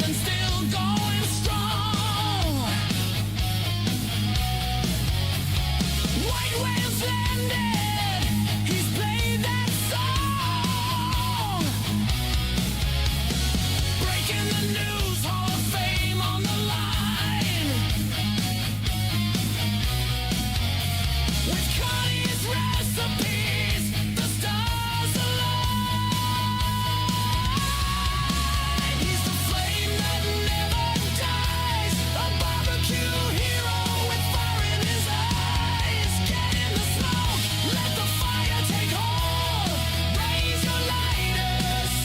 and still going strong. White whales landed, he's played that song. Breaking the news, Hall of Fame on the line. With Connie's recipes, the stars align. He's the flame that never dies, a barbecue hero with fire in his eyes. Get in the smoke, let the fire take hold. Raise your lighter,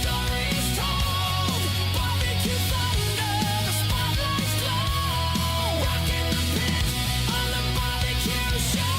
stories told. Barbecue thunder, the spotlights glow. Rocking the pit on the barbecue show.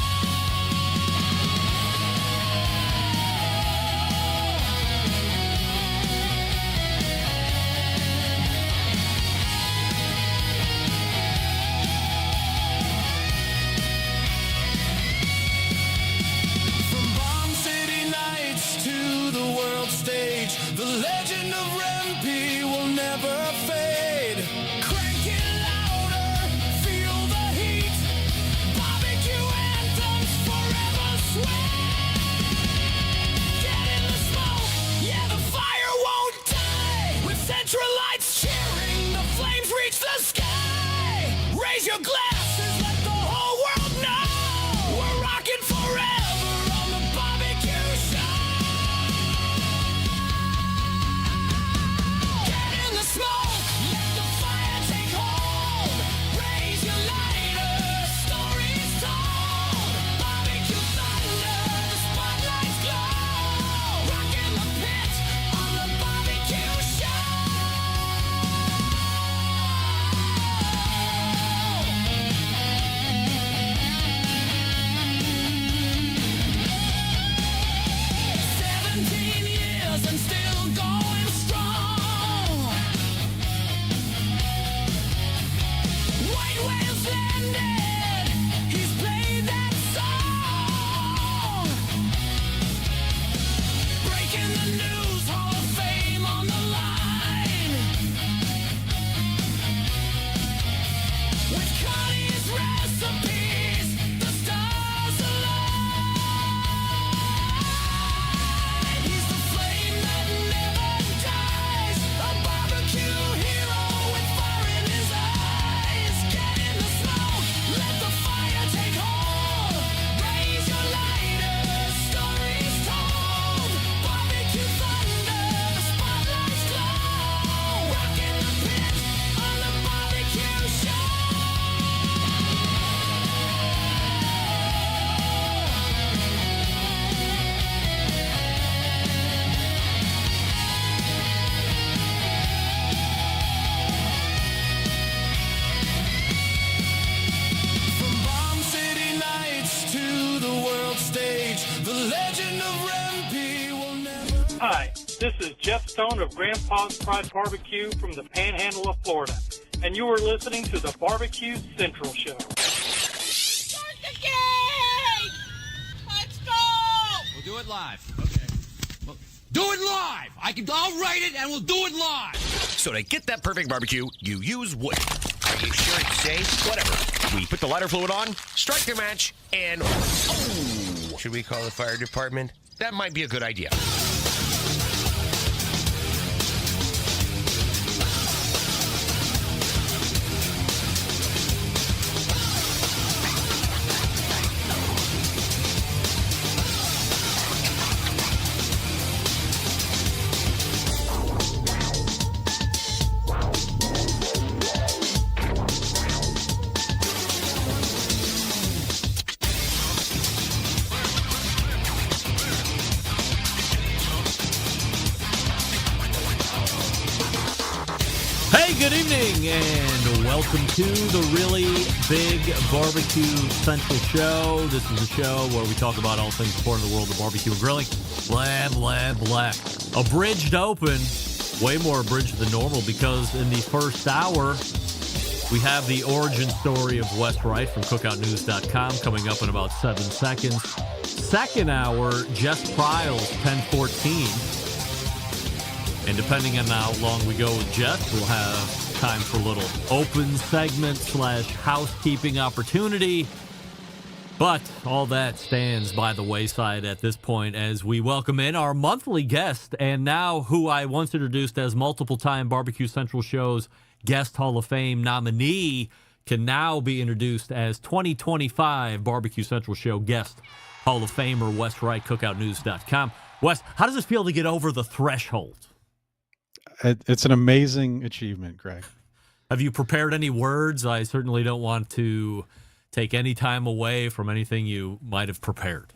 17 years and still going strong. White whales landed, he's played that song. Breaking the news, Hall of Fame on the line. With Connie's recipes, the stars align. He's the flame that never dies, a barbecue hero with fire in his eyes. Get in the smoke, let the fire take hold. Raise your lighter, stories told. Barbecue thunder, the spotlights glow. Rocking the pit on the barbecue show. From Bomb City Nights to the world stage, the legend of Rempe will never... Hi, this is Jeff Stone of Grandpa's Pride Barbecue from the Panhandle of Florida, and you are listening to the Barbecue Central Show. Start the game! Let's go! We'll do it live. Okay. Well, do it live! I'll write it and we'll do it live! So to get that perfect barbecue, you use wood. Are you sure it's safe? Whatever. We put the lighter fluid on, strike the match, and... Oh! Should we call the fire department? That might be a good idea. Hey, good evening, and welcome to the Really Big Barbecue Central Show. This is a show where we talk about all things important in the world of barbecue and grilling. Blah, blah, blah. Abridged open, way more abridged than normal, because in the first hour, we have the origin story of Wes Wright from cookoutnews.com coming up in about 7 seconds. Second hour, Jess Pryles, 10:14. And depending on how long we go with Jess, we'll have time for a little open segment / housekeeping opportunity. But all that stands by the wayside at this point as we welcome in our monthly guest, and now who I once introduced as multiple-time Barbecue Central Show's Guest Hall of Fame nominee can now be introduced as 2025 Barbecue Central Show Guest Hall of Famer Wes Wright, cookoutnews.com. Wes, how does it feel to get over the threshold? It's an amazing achievement, Greg. Have you prepared any words? I certainly don't want to take any time away from anything you might have prepared.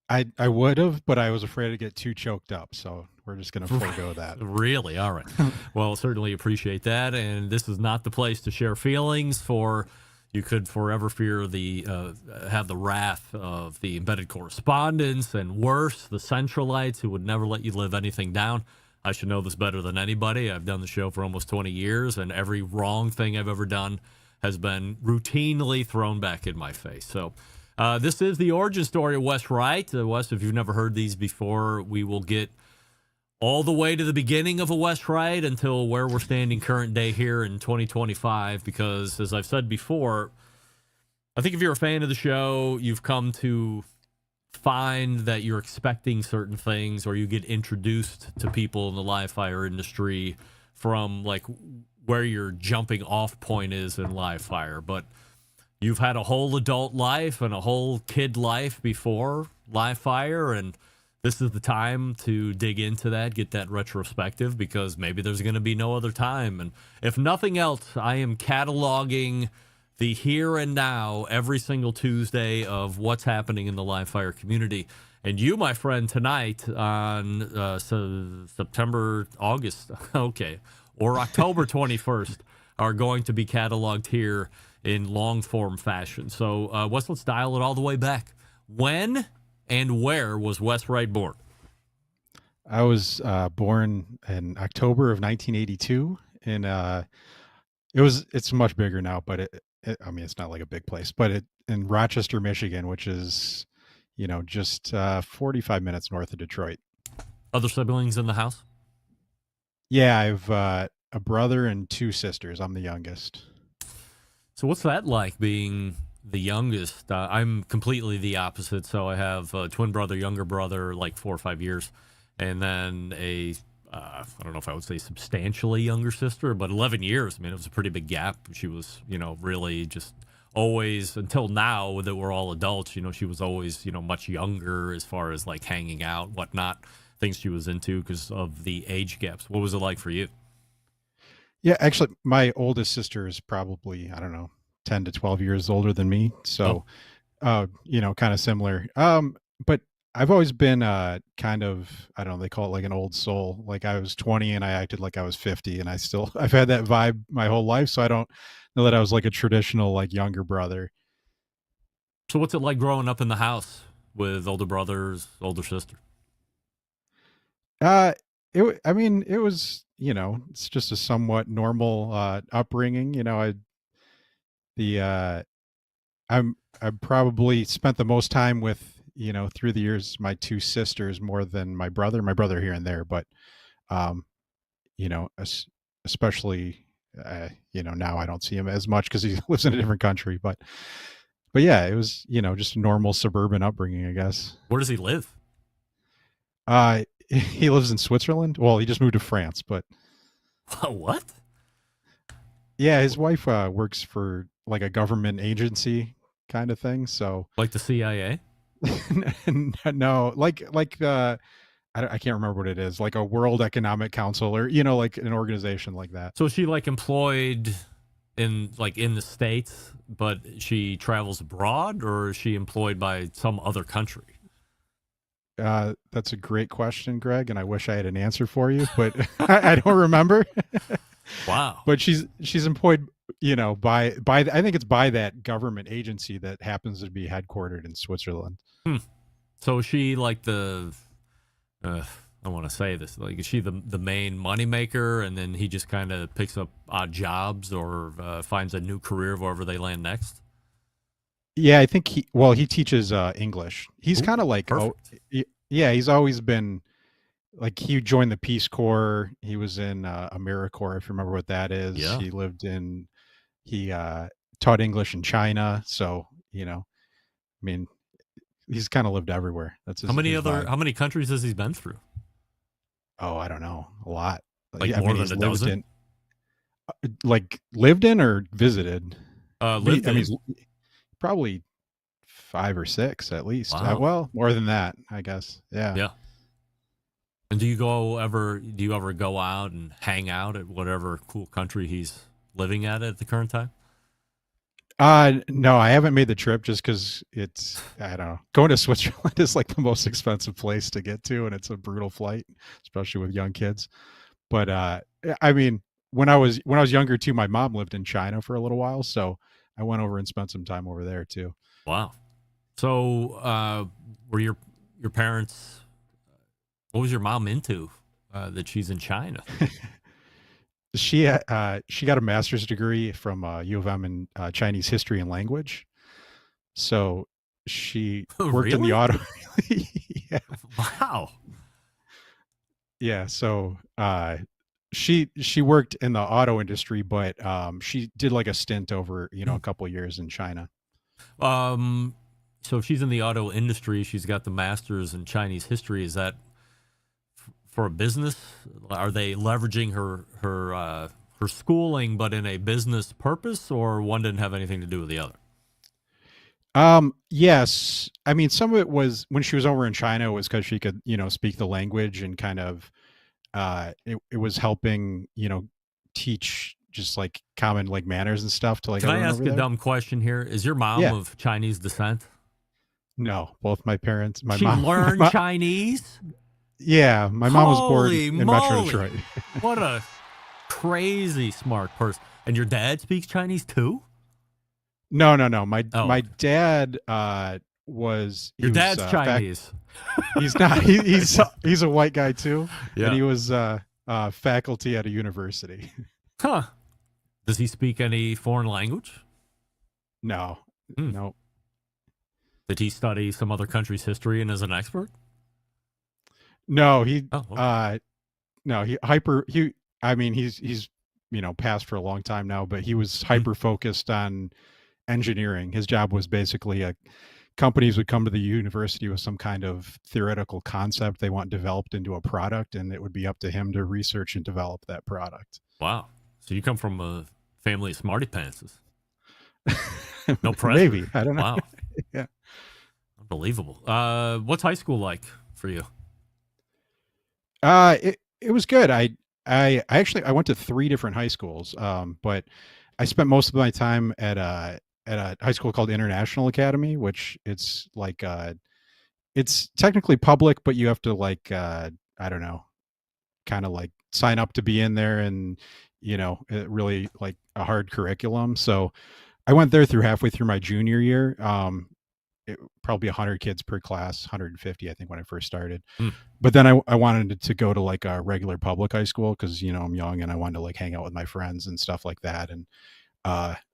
I would have, but I was afraid to get too choked up, so we're just going to forego that. Really? All right. Well, certainly appreciate that, and this is not the place to share feelings, for you could forever fear have the wrath of the embedded correspondents, and worse, the Centralites who would never let you live anything down. I should know this better than anybody. I've done the show for almost 20 years, and every wrong thing I've ever done has been routinely thrown back in my face. So this is the origin story of Wes Wright. Wes, if you've never heard these before, we will get all the way to the beginning of a Wes Wright until where we're standing current day here in 2025, because as I've said before, I think if you're a fan of the show, you've come to find that you're expecting certain things, or you get introduced to people in the live fire industry from like where your jumping off point is in live fire. But you've had a whole adult life and a whole kid life before live fire, and this is the time to dig into that, get that retrospective, because maybe there's going to be no other time. And if nothing else, I am cataloging the here and now every single Tuesday of what's happening in the live fire community. And you, my friend, tonight on October 21st are going to be cataloged here in long form fashion. So let's dial it all the way back. When and where was Wes Wright born? I was born in October of 1982, and it's much bigger now, but I mean, it's not like a big place, but in Rochester, Michigan, which is, just 45 minutes north of Detroit. Other siblings in the house? Yeah, I've a brother and two sisters. I'm the youngest. So what's that like, being the youngest? I'm completely the opposite. So I have a twin brother, younger brother, like 4 or 5 years, and then I don't know if I would say substantially younger sister, but 11 years. I mean, it was a pretty big gap. She was, really just always, until now that we're all adults, she was always, much younger as far as like hanging out, whatnot, things she was into because of the age gaps. What was it like for you? Yeah, actually, my oldest sister is probably, I don't know, 10 to 12 years older than me. So, kind of similar. But I've always been kind of, I don't know, they call it like an old soul. Like I was 20 and I acted like I was 50, and I've had that vibe my whole life. So I don't know that I was like a traditional, like younger brother. So what's it like growing up in the house with older brothers, older sister? It was, it's just a somewhat normal upbringing. I probably spent the most time with, through the years, my two sisters more than my brother here and there. But, especially, now I don't see him as much because he lives in a different country. But yeah, it was, just a normal suburban upbringing, I guess. Where does he live? He lives in Switzerland. Well, he just moved to France, but. What? Yeah, his wife works for like a government agency kind of thing. So like the CIA? No, like I can't remember what it is, like a World Economic Council, or like an organization like that. So is she like employed in the States, but she travels abroad, or is she employed by some other country? That's a great question, Greg, and I wish I had an answer for you, but I don't remember. Wow. But she's employed, by I think it's by that government agency that happens to be headquartered in Switzerland. So is she like I want to say this, like, is she the main moneymaker, and then he just kind of picks up odd jobs or finds a new career wherever they land next? Yeah, I think he teaches English. He's kind of like, he's always been, like he joined the Peace Corps. He was in AmeriCorps, if you remember what that is. Yeah. He taught English in China. So, I mean, he's kind of lived everywhere. That's How many vibe. how many countries has he been through? Oh, I don't know. A lot. Like more than he's a lived dozen? lived in or visited? Lived in. He's probably 5 or 6 at least. Wow. Well, more than that, I guess. Yeah. Yeah. And do you ever go out and hang out at whatever cool country he's living at the current time? No, I haven't made the trip just because I don't know. Going to Switzerland is like the most expensive place to get to, and it's a brutal flight, especially with young kids. But I mean, when I was younger too, my mom lived in China for a little while, so I went over and spent some time over there too. Wow. So, were your parents? What was your mom into that she's in China? She got a master's degree from U of M in Chinese history and language. So she worked in the Really? auto. Yeah. Wow. Yeah. So she worked in the auto industry, but she did like a stint over, a couple of years in China. So if she's in the auto industry, she's got the master's in Chinese history. Is that for a business? Are they leveraging her schooling, but in a business purpose, or one didn't have anything to do with the other? Yes. I mean, some of it was when she was over in China, it was because she could, speak the language and kind of, it was helping, teach just like common like manners and stuff to like. Can I everyone ask over a there. dumb question here? Is your mom Yeah. of Chinese descent? No, both my parents, my She mom learned my- Chinese? Yeah, my mom was born Holy in Metro moly. Detroit. What a crazy smart person. And your dad speaks Chinese too? No. My Oh. dad was Your dad's Chinese. He's not. He's a white guy too, Yeah. and he was faculty at a university. Huh. Does he speak any foreign language? No, Hmm. no. Did he study some other country's history and is an expert? No, Oh, okay. no, I mean, he's passed for a long time now, but he was hyper focused on engineering. His job was basically companies would come to the university with some kind of theoretical concept they want developed into a product, and it would be up to him to research and develop that product. Wow. So you come from a family of smarty pantses. No pressure. Maybe, I don't know. Wow. Yeah. Unbelievable. What's high school like for you? It was good. I actually I went to 3 different high schools, but I spent most of my time at a high school called International Academy, which it's like it's technically public, but you have to like I don't know, kind of like sign up to be in there, and it really like a hard curriculum. So I went there through halfway through my junior year. Probably 100 kids per class, 150 I think when I first started. But then I wanted to go to like a regular public high school because I'm young and I wanted to like hang out with my friends and stuff like that. And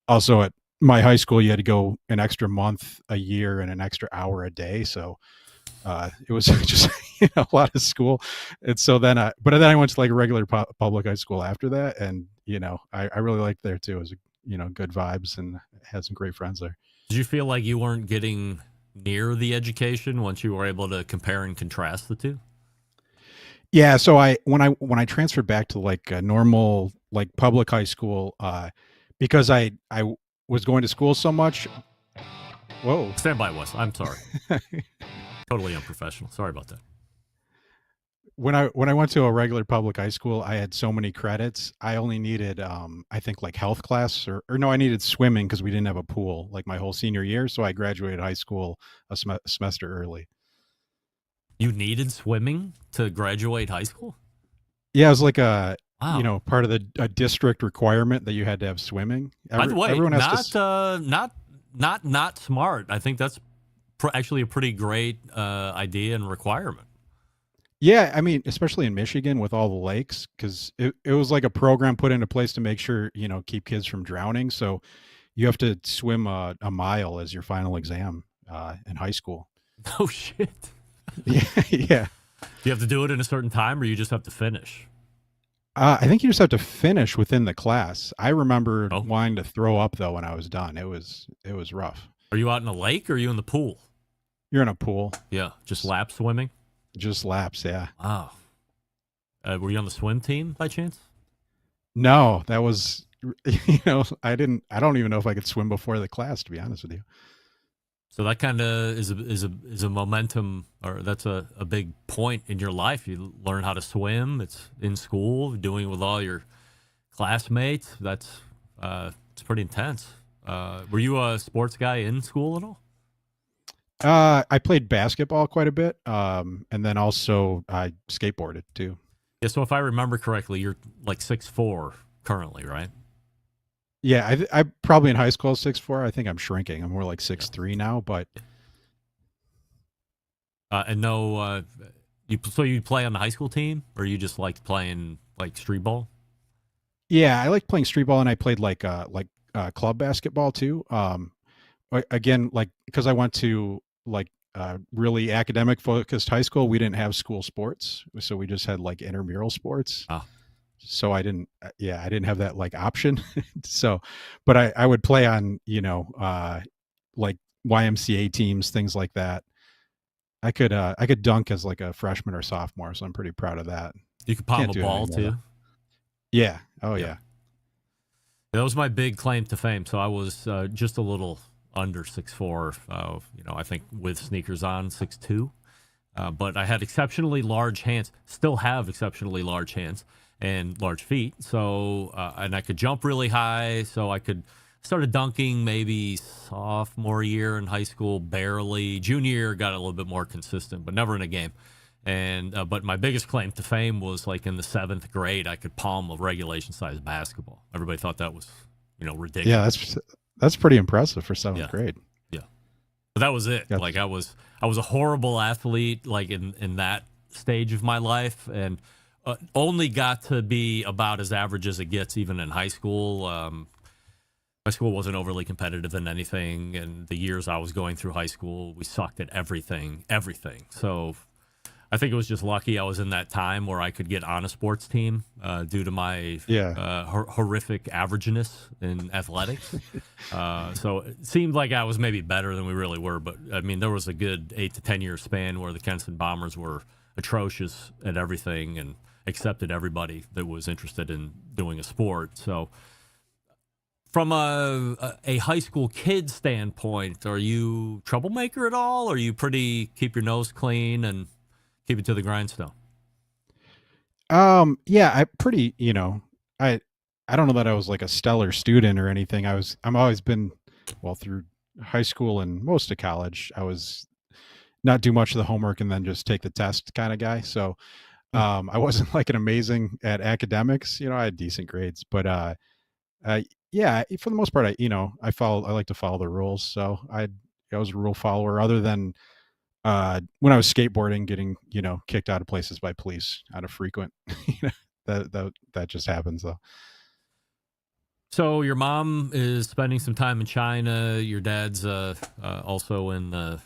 also at my high school you had to go an extra month a year and an extra hour a day, so it was just a lot of school. And so then but then I went to like a regular public high school after that, and I really liked there too. It was good vibes and had some great friends there. Did you feel like you weren't getting near the education once you were able to compare and contrast the two? Yeah, so when I transferred back to like a normal like public high school, because I was going to school so much. Whoa! Stand by, Wes. I'm sorry. Totally unprofessional. Sorry about that. When I went to a regular public high school, I had so many credits. I only needed I think like health class or no, I needed swimming because we didn't have a pool like my whole senior year. So I graduated high school a semester early. You needed swimming to graduate high school? Yeah, it was like a Wow. part of a district requirement that you had to have swimming. By the way, everyone has not smart. I think that's actually a pretty great idea and requirement. Yeah, I mean, especially in Michigan with all the lakes, because it was like a program put into place to make sure, keep kids from drowning. So you have to swim a mile as your final exam in high school. Oh, shit. Yeah. you have to do it in a certain time, or you just have to finish? I think you just have to finish within the class. I remember Oh. wanting to throw up though when I was done. It was rough. Are you out in a lake or are you in the pool? You're in a pool, Yeah, just lap swimming. just laps. Yeah. Wow. Were you on the swim team by chance? No, that was, I don't even know if I could swim before the class, to be honest with you. So that kind of is a momentum, or that's a big point in your life. You learn how to swim. It's in school, doing it with all your classmates. That's it's pretty intense. Were you a sports guy in school at all? I played basketball quite a bit. And then also I skateboarded too. Yeah. So if I remember correctly, you're like 6'4" currently, right? Yeah, I probably in high school 6'4". I think I'm shrinking. I'm more like 6'3" now, but And no, so you play on the high school team, or you just liked playing like street ball? yeah, I like playing street ball, and I played like club basketball too. Again, like because I went to like really academic focused high school, we didn't have school sports, so we just had like intramural sports. Ah. So I didn't, I didn't have that like option. So, but I would play on like YMCA teams, things like that. I could dunk as like a freshman or sophomore, so I'm pretty proud of that. You could palm Can't a do it ball anymore, too. though. Yeah. Oh Yeah. yeah. That was my big claim to fame. So I was just a little under 6'4". I think with sneakers on 6'2". But I had exceptionally large hands. Still have exceptionally large hands and large feet. So and I could jump really high. So I started dunking maybe sophomore year in high school, barely. Junior year got a little bit more consistent, but never in a game. And but my biggest claim to fame was like in the 7th grade, I could palm a regulation size basketball. Everybody thought that was, ridiculous. Yeah, that's pretty impressive for 7th grade. Yeah, but that was it. Yeah. Like I was a horrible athlete, like in that stage of my life, and only got to be about as average as it gets, even in high school. My school wasn't overly competitive in anything, and the years I was going through high school, we sucked at everything. So I think it was just lucky I was in that time where I could get on a sports team due to my horrific averageness in athletics. So it seemed like I was maybe better than we really were. But, I mean, there was a good 8 to 10 year span where the Kenston Bombers were atrocious at everything and accepted everybody that was interested in doing a sport. So from a high school kid standpoint, are you troublemaker at all? Or are you pretty keep your nose clean and keep it to the grindstone? Yeah, I pretty, I don't know that I was like a stellar student or anything. I'm always been, well, through high school and most of college, I was not do much of the homework and then just take the test kind of guy. So, I wasn't like an amazing at academics, I had decent grades, but, yeah, for the most part, I like to follow the rules. So I was a rule follower other than, when I was skateboarding, getting, kicked out of places by police out of frequent, that just happens though. So your mom is spending some time in China. Your dad's also in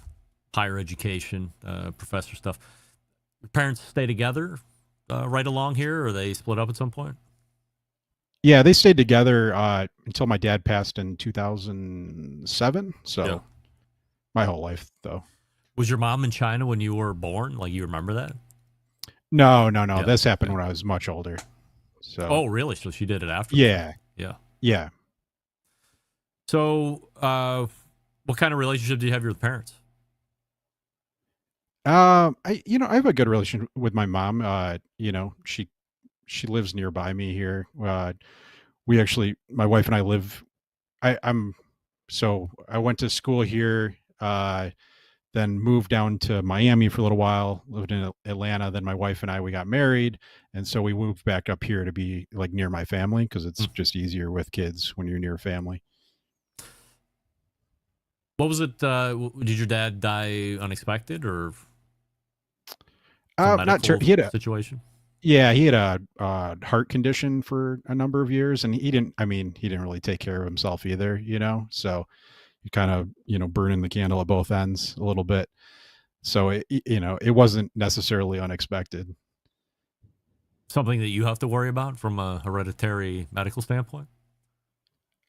higher education, professor stuff. Your parents stay together right along here, or they split up at some point? Yeah, they stayed together until my dad passed in 2007. So my whole life though. Was your mom in China when you were born? Like, you remember that? No. Yeah. This happened when I was much older. So. Oh, really? So she did it after? Yeah. Yeah. So, what kind of relationship do you have with your parents? I have a good relationship with my mom. She lives nearby me here. We actually, my wife and I live. I went to school here. Then moved down to Miami for a little while, lived in Atlanta. Then my wife and we got married. And so we moved back up here to be like near my family because it's just easier with kids when you're near family. What was it? Did your dad die unexpected or not sure. He had a situation? Yeah, he had a heart condition for a number of years, and he didn't really take care of himself either, so you kind of, burning the candle at both ends a little bit. So it wasn't necessarily unexpected. Something that you have to worry about from a hereditary medical standpoint?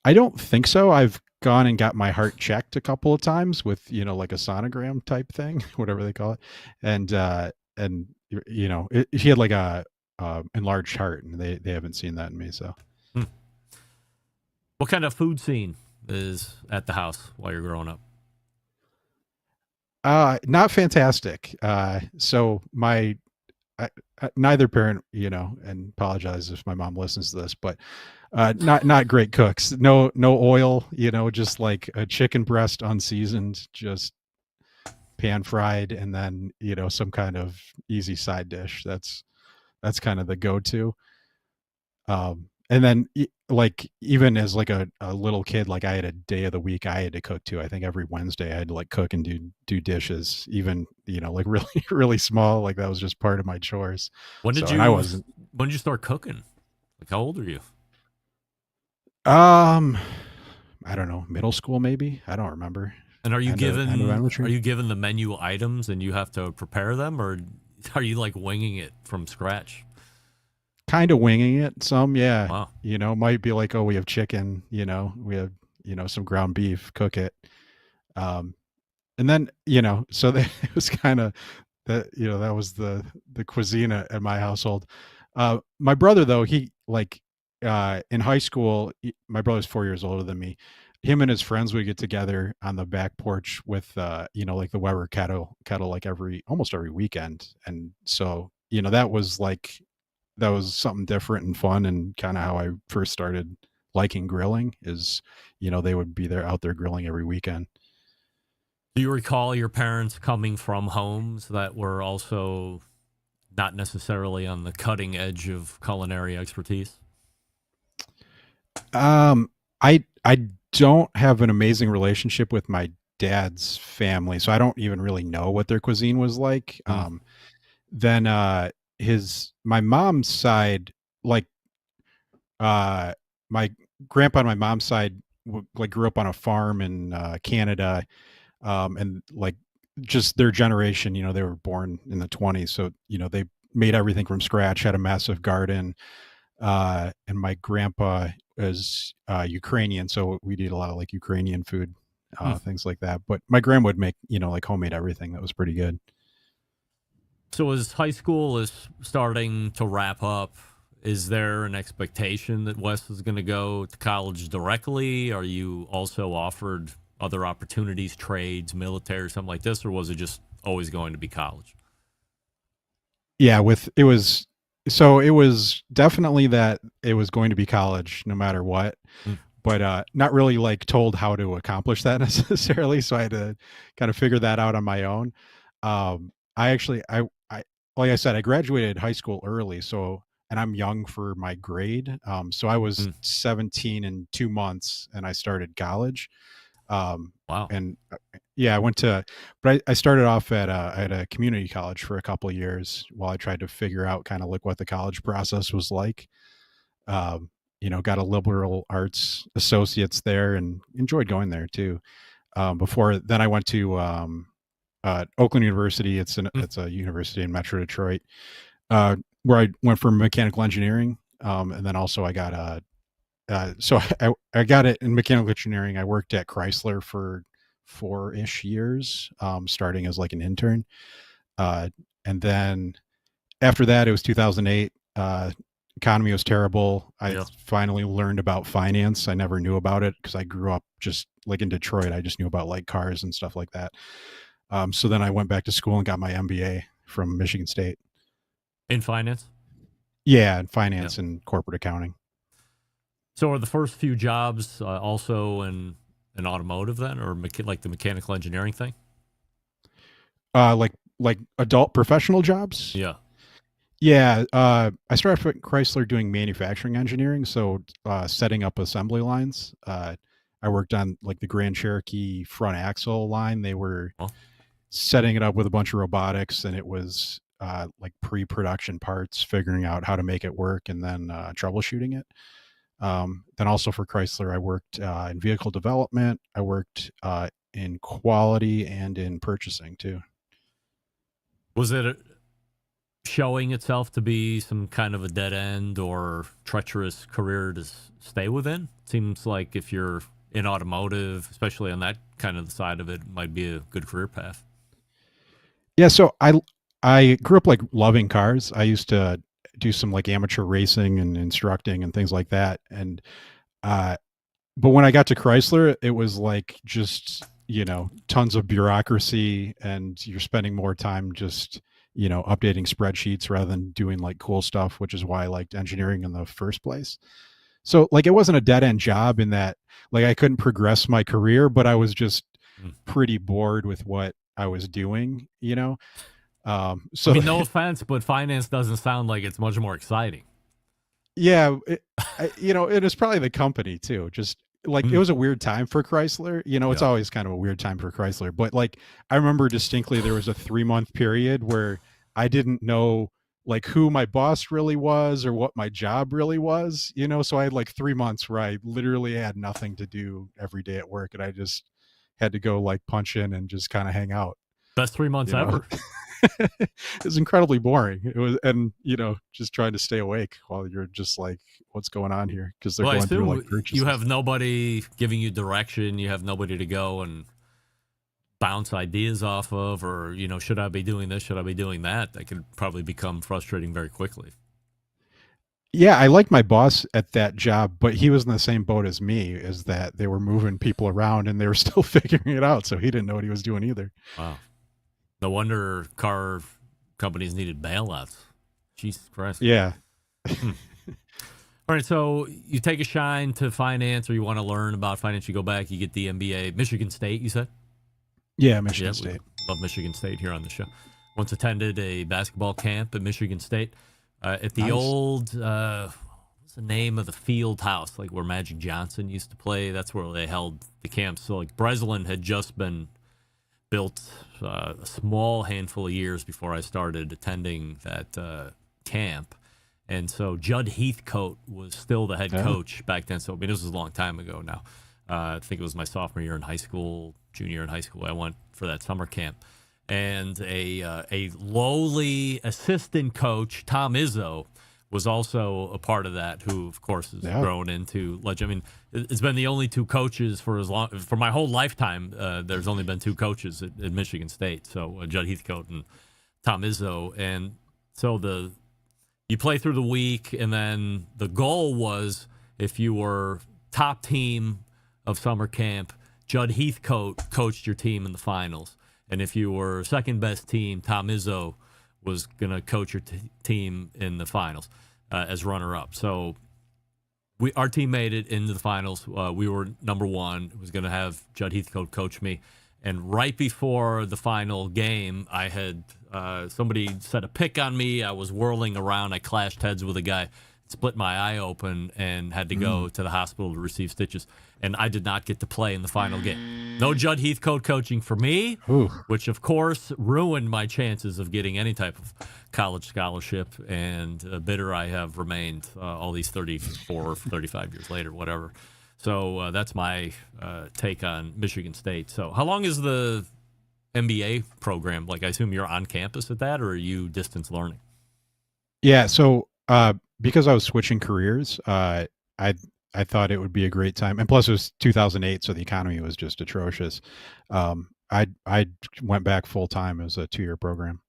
I don't think so. I've gone and got my heart checked a couple of times with, like a sonogram type thing, whatever they call it. And he had like a enlarged heart, and they haven't seen that in me. So What kind of food scene is at the house while you're growing up? not fantastic. So neither parent, and apologize if my mom listens to this, but not great cooks. No oil, just like a chicken breast unseasoned, just pan fried, and then some kind of easy side dish. That's kind of the go-to. And then like even as like a little kid, like I had a day of the week I had to cook too. I think every Wednesday I had to like cook and do dishes, even like really really small. Like that was just part of my chores. When did So, you and I wasn't. when did you start cooking? Like how old are you? Um, I don't know, middle school maybe. I don't remember. And are you End of elementary. given the menu items and you have to prepare them, or are you like winging it from scratch? Kind of winging it some, yeah. Wow. Might be like, oh, we have chicken. We have some ground beef. Cook it. Um, and then so it was kind of that. That was the cuisine at my household. My brother, though, he like in high school, my brother's 4 years older than me. Him and his friends would get together on the back porch with like the Weber kettle like almost every weekend. And so that was something different and fun, and kind of how I first started liking grilling is they would be there out there grilling every weekend. Do you recall your parents coming from homes that were also not necessarily on the cutting edge of culinary expertise? I don't have an amazing relationship with my dad's family, so I don't even really know what their cuisine was like. Then my mom's side, like my grandpa on my mom's side like grew up on a farm in Canada, and like just their generation, they were born in the 20s, so they made everything from scratch, had a massive garden. And my grandpa is Ukrainian, so we did a lot of like Ukrainian food, things like that. But my grandma would make like homemade everything that was pretty good. So as high school is starting to wrap up, is there an expectation that Wes is going to go to college directly? Are you also offered other opportunities, trades, military, or something like this, or was it just always going to be college? Yeah, it was definitely that it was going to be college no matter what, but not really like told how to accomplish that necessarily. So I had to kind of figure that out on my own. I like I said, I graduated high school early, and I'm young for my grade. So I was 17 in 2 months, and I started college. Wow. And yeah, but I started off at a community college for a couple of years while I tried to figure out kind of like what the college process was like. Got a liberal arts associates there and enjoyed going there too. Before then I went to Oakland University. It's a university in Metro Detroit, where I went for mechanical engineering. And then also I got so I got it in mechanical engineering. I worked at Chrysler for 4-ish years, starting as like an intern. And then after that, it was 2008. Economy was terrible. I finally learned about finance. I never knew about it because I grew up just like in Detroit. I just knew about like cars and stuff like that. So then I went back to school and got my MBA from Michigan State. In finance? Yeah, in finance and corporate accounting. So are the first few jobs also in automotive then, or like the mechanical engineering thing? Like adult professional jobs? Yeah. Yeah, I started at Chrysler doing manufacturing engineering, so setting up assembly lines. I worked on like the Grand Cherokee front axle line. They were setting it up with a bunch of robotics, and it was like pre-production parts, figuring out how to make it work, and then troubleshooting it. Then also for Chrysler, I worked in vehicle development. I worked in quality and in purchasing too. Was it showing itself to be some kind of a dead end or treacherous career to stay within? Seems like if you're in automotive, especially on that kind of side of it, might be a good career path. Yeah, so I grew up like loving cars. I used to do some like amateur racing and instructing and things like that. And uh but when I got to Chrysler, it was like just, tons of bureaucracy, and you're spending more time just, updating spreadsheets rather than doing like cool stuff, which is why I liked engineering in the first place. So like it wasn't a dead end job in that like I couldn't progress my career, but I was just pretty bored with what I was doing. So I mean, no offense, but finance doesn't sound like it's much more exciting. yeah, it is probably the company too. Just like it was a weird time for Chrysler. It's Yeah. always kind of a weird time for Chrysler. But like I remember distinctly there was a 3-month period where I didn't know like who my boss really was or what my job really was. So I had like 3 months where I literally had nothing to do every day at work, and I just had to go like punch in and just kind of hang out. Best 3 months you know? ever. It was incredibly boring. It was, and just trying to stay awake while you're just like, what's going on here? Because they're Well, I going through like assume purchases. you have nobody giving you direction. You have nobody to go and bounce ideas off of, or, should I be doing this? Should I be doing that? That could probably become frustrating very quickly. Yeah, I liked my boss at that job, but he was in the same boat as me, is that they were moving people around and they were still figuring it out. So he didn't know what he was doing either. Wow. No wonder car companies needed bailouts. Jesus Christ. Yeah. All right, so you take a shine to finance, or you want to learn about finance, you go back, you get the MBA. Michigan State, you said? Yeah, Michigan Yeah, State. we love Michigan State here on the show. Once attended a basketball camp at Michigan State at the Nice. old, what's the name of the field house, like where Magic Johnson used to play? That's where they held the camps. So like Breslin had just been built a small handful of years before I started attending that camp. And so Judd Heathcote was still the head coach back then. So, I mean, this was a long time ago now. I think it was my sophomore year in high school, junior year in high school. I went for that summer camp. And a lowly assistant coach, Tom Izzo, was also a part of that, who, of course, has grown into legend. I mean, it's been the only two coaches for my whole lifetime. There's only been two coaches at Michigan State, so Judd Heathcote and Tom Izzo. And so you play through the week, and then the goal was, if you were top team of summer camp, Judd Heathcote coached your team in the finals. And if you were second best team, Tom Izzo was going to coach your team in the finals as runner-up. So our team made it into the finals. We were number one. It was going to have Judd Heathcote coach me. And right before the final game, I had somebody set a pick on me. I was whirling around. I clashed heads with a guy, split my eye open, and had to go to the hospital to receive stitches. And I did not get to play in the final game. No Judd Heathcote coaching for me, which, of course, ruined my chances of getting any type of college scholarship. And bitter I have remained all these 34 or 35 years later, whatever. So that's my take on Michigan State. So how long is the MBA program? Like, I assume you're on campus at that, or are you distance learning? Yeah, so because I was switching careers, I thought it would be a great time, and plus it was 2008, so the economy was just atrocious. I went back full time as a 2-year program.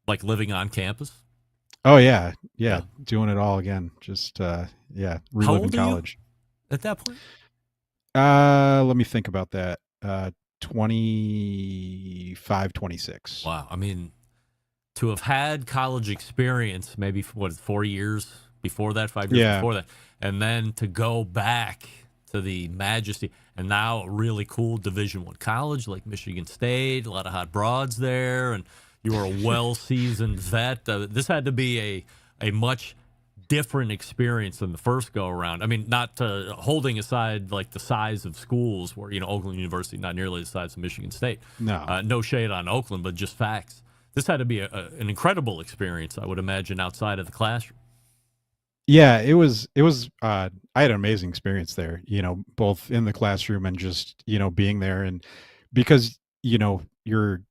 Like living on campus? Oh yeah, doing it all again. Just reliving college. At that point? Let me think about that. 25, 26. Wow. I mean, to have had college experience, maybe 4 years before that, 5 years before that, and then to go back to the majesty, and now a really cool Division I college like Michigan State, a lot of hot broads there, and you were a well-seasoned vet. This had to be a much different experience than the first go-around. I mean, not holding aside like the size of schools, where, Oakland University, not nearly the size of Michigan State. No. No shade on Oakland, but just facts. This had to be an incredible experience, I would imagine, outside of the classroom. Yeah, it was I had an amazing experience there, both in the classroom and just, being there. And because, you're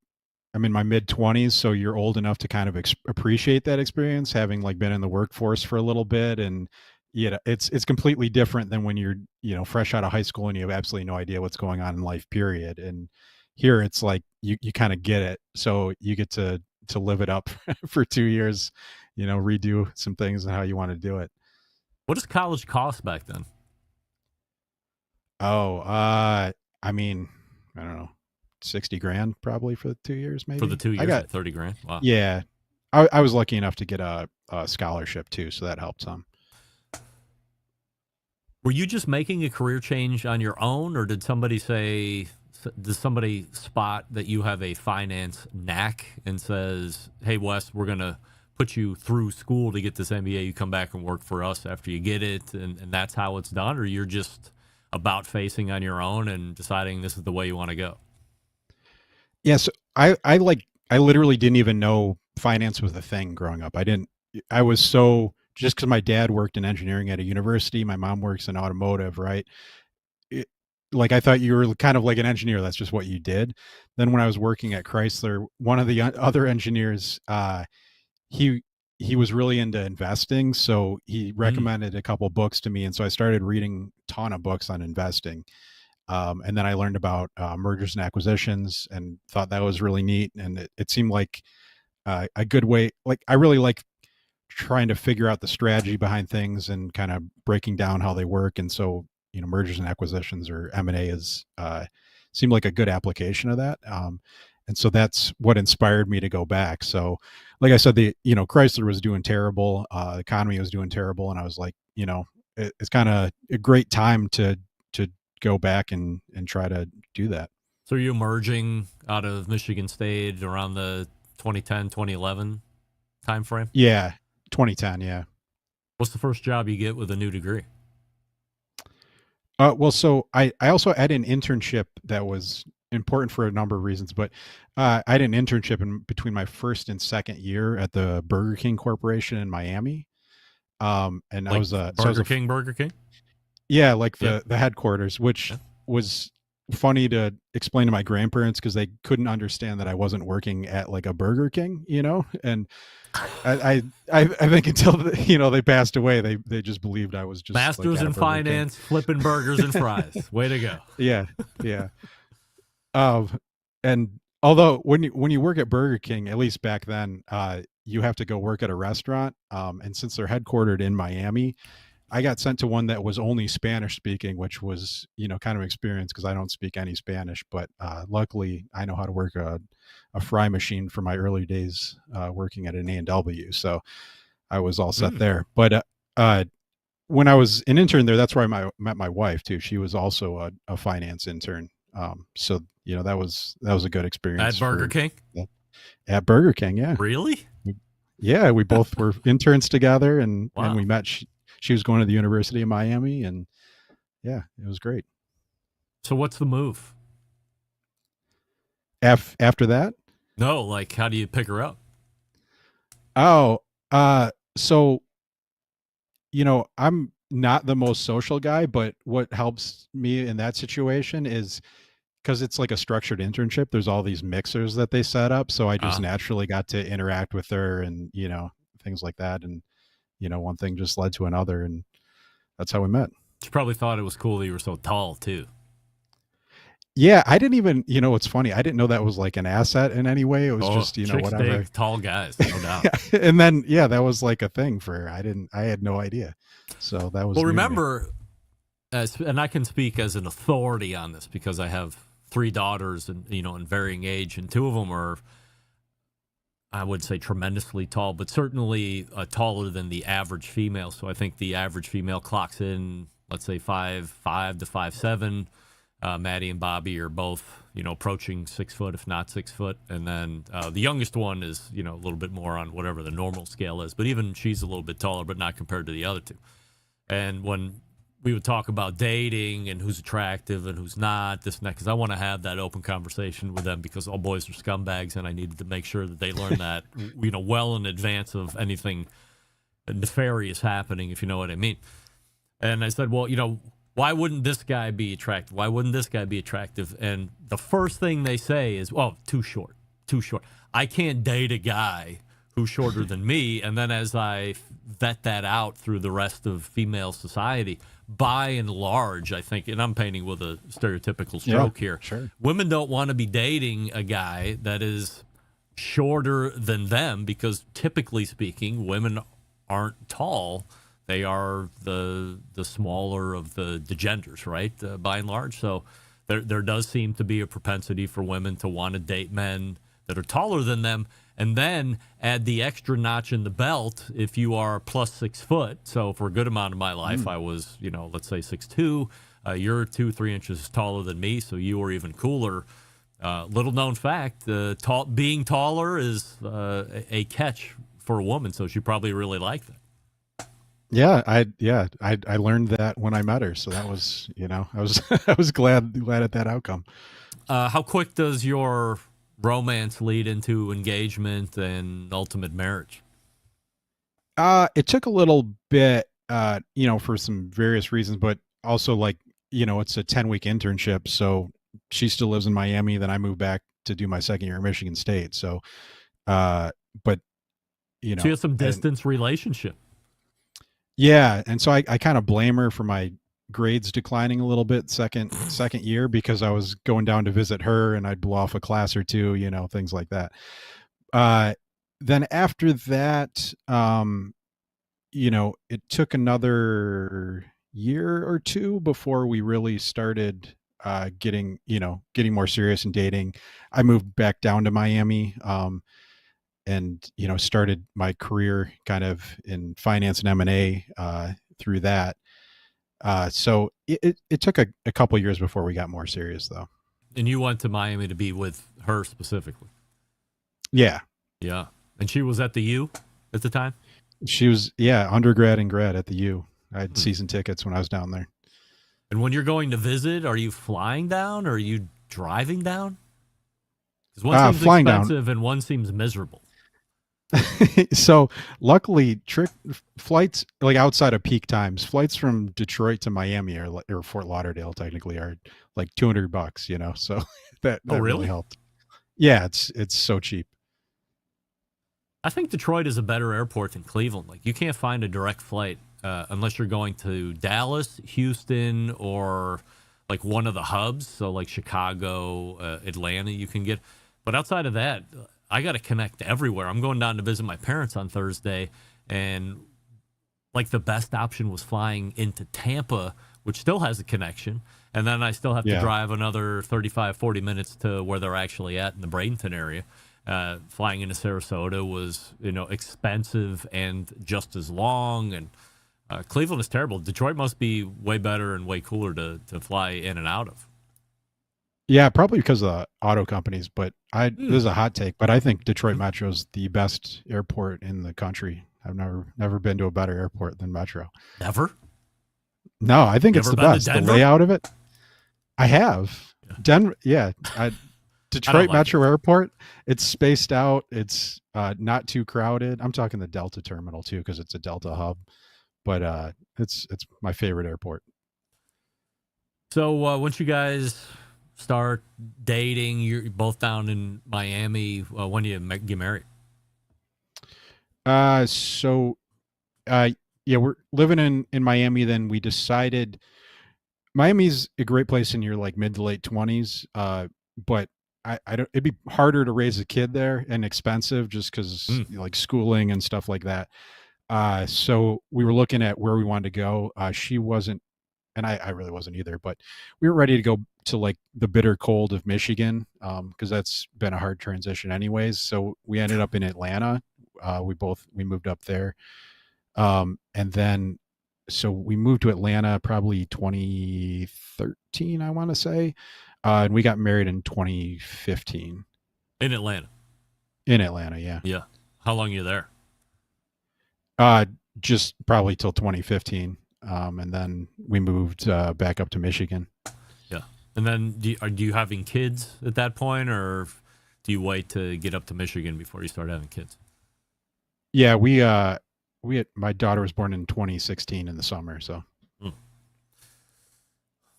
I'm in my mid 20s, so you're old enough to kind of appreciate that experience, having like been in the workforce for a little bit. And it's completely different than when you're, fresh out of high school and you have absolutely no idea what's going on in life, period. And here it's like you kind of get it. So you get to live it up for 2 years, redo some things and how you want to do it. What does college cost back then? Oh, I mean, I don't know, 60 grand probably for 2 years, maybe. For the 2 years, I got 30 grand. Wow. Yeah, I was lucky enough to get a scholarship too, so that helped some. Were you just making a career change on your own, or did somebody spot that you have a finance knack and says, hey, Wes, we're going to put you through school to get this MBA. You come back and work for us after you get it, and that's how it's done? Or you're just about facing on your own and deciding this is the way you want to go? Yes, I literally didn't even know finance was a thing growing up. I was so, just because my dad worked in engineering at a university, my mom works in automotive, right? Like I thought you were kind of like an engineer. That's just what you did. Then when I was working at Chrysler, one of the other engineers, he was really into investing, so he recommended a couple books to me, and so I started reading a ton of books on investing. And then I learned about mergers and acquisitions and thought that was really neat. And it seemed like a good way. Like I really like trying to figure out the strategy behind things and kind of breaking down how they work. And so, mergers and acquisitions, or M&A, is seemed like a good application of that. And so that's what inspired me to go back. So like I said, Chrysler was doing terrible. The economy was doing terrible. And I was like, it's kind of a great time to go back and try to do that. So you're emerging out of Michigan State around the 2010, 2011 time frame? Yeah, 2010, yeah. What's the first job you get with a new degree? Well, so I also had an internship that was important for a number of reasons, but I had an internship in between my first and second year at the Burger King Corporation in Miami. And like I was Burger King? Yeah, like the headquarters, which was funny to explain to my grandparents because they couldn't understand that I wasn't working at like a Burger King, and I think until they passed away, they just believed I was just masters in finance, flipping burgers and fries. Way to go. Yeah. And although when you work at Burger King, at least back then, you have to go work at a restaurant, and since they're headquartered in Miami, I got sent to one that was only Spanish speaking, which was, kind of experience because I don't speak any Spanish, but luckily I know how to work a fry machine from my early days working at an A&W. So I was all set there. But when I was an intern there, that's where I met my wife too. She was also a finance intern. So, that was a good experience. At Burger King? At Burger King, yeah. Really? Yeah, we both were interns together, and we met. She was going to the University of Miami, and yeah, it was great. So what's the move? After that? No, like how do you pick her up? Oh, so, I'm not the most social guy, but what helps me in that situation is because it's like a structured internship, there's all these mixers that they set up. So I just naturally got to interact with her and, things like that. And, one thing just led to another, and that's how we met. She probably thought it was cool that you were so tall too. Yeah, I didn't even, it's funny. I didn't know that was like an asset in any way. It was just, whatever. Tall guys, no doubt. And then, that was like a thing for her. I had no idea. So that was. Well, remember, and I can speak as an authority on this because I have 3 daughters and, in varying age, and 2 of them are, I would say, tremendously tall, but certainly taller than the average female. So I think the average female clocks in, let's say, 5'5" to 5'7". Maddie and Bobby are both, approaching 6 foot, if not 6 foot. And then the youngest one is, a little bit more on whatever the normal scale is. But even she's a little bit taller, but not compared to the other 2. And when we would talk about dating and who's attractive and who's not, this and that, because I want to have that open conversation with them because all boys are scumbags, and I needed to make sure that they learn that, well in advance of anything nefarious happening, if you know what I mean. And I said, well, why wouldn't this guy be attractive? Why wouldn't this guy be attractive? And the first thing they say is, well, too short. too short. I can't date a guy who's shorter than me. And then as I vet that out through the rest of female society, by and large, I think, and I'm painting with a stereotypical stroke here, sure. women don't want to be dating a guy that is shorter than them because typically speaking, women aren't tall. They are the smaller of the genders, right? By and large. So there does seem to be a propensity for women to want to date men that are taller than them, and then add the extra notch in the belt if you are plus 6 foot. So for a good amount of my life, I was, let's say 6'2". You're 2-3 inches taller than me, so you are even cooler. Little known fact, being taller is a catch for a woman, so she probably really liked that. Yeah, I learned that when I met her, so that was, I was I was glad at that outcome. How quick does your romance lead into engagement and ultimate marriage? It took a little bit, for some various reasons, but also it's a 10-week internship, so she still lives in Miami. Then I moved back to do my second year at Michigan State. So, but so you have some distance relationship. Yeah, and so I kind of blame her for my grades declining a little bit second year because I was going down to visit her and I'd blow off a class or two, things like that. Then after that, it took another year or two before we really started getting more serious and dating. I moved back down to Miami and started my career kind of in finance and M&A through that. So it took a couple years before we got more serious, though. And you went to Miami to be with her specifically? Yeah. Yeah. And she was at the U at the time? She was, undergrad and grad at the U. I had season tickets when I was down there. And when you're going to visit, are you flying down or are you driving down? Because one seems flying expensive down. And one seems miserable. So luckily flights outside of peak times, flights from Detroit to Miami or Fort Lauderdale technically are like $200, so that really helped. Yeah, it's so cheap. I think Detroit is a better airport than Cleveland. Like you can't find a direct flight unless you're going to Dallas, Houston, or like one of the hubs. So like Chicago, Atlanta, you can get. But outside of that, I got to connect everywhere. I'm going down to visit my parents on Thursday, and like the best option was flying into Tampa, which still has a connection. And then I still have to drive another 35, 40 minutes to where they're actually at in the Bradenton area. Flying into Sarasota was, expensive and just as long. And Cleveland is terrible. Detroit must be way better and way cooler to fly in and out of. Yeah, probably because of the auto companies, but this is a hot take, but I think Detroit Metro is the best airport in the country. I've never been to a better airport than Metro. Never? No, I think it's the best. The layout of it. I have. Denver, Detroit Metro Airport, it's spaced out. It's not too crowded. I'm talking the Delta terminal too, because it's a Delta hub, but it's my favorite airport. So once you guys start dating, you're both down in Miami. When do you get married? We're living in Miami. Then we decided Miami's a great place in your like mid to late 20s. But I don't. It'd be harder to raise a kid there and expensive just because like schooling and stuff like that. So we were looking at where we wanted to go. She wasn't, and I really wasn't either. But we were ready to go to like the bitter cold of Michigan because that's been a hard transition anyways. So we ended up in Atlanta. We moved up there, and then so we moved to Atlanta probably 2013, I want to say. And we got married in 2015. In Atlanta? In Atlanta, yeah. Yeah. How long are you there? Just probably till 2015. And then we moved back up to Michigan. Yeah. And then are you having kids at that point, or do you wait to get up to Michigan before you start having kids? Yeah, my daughter was born in 2016 in the summer, so.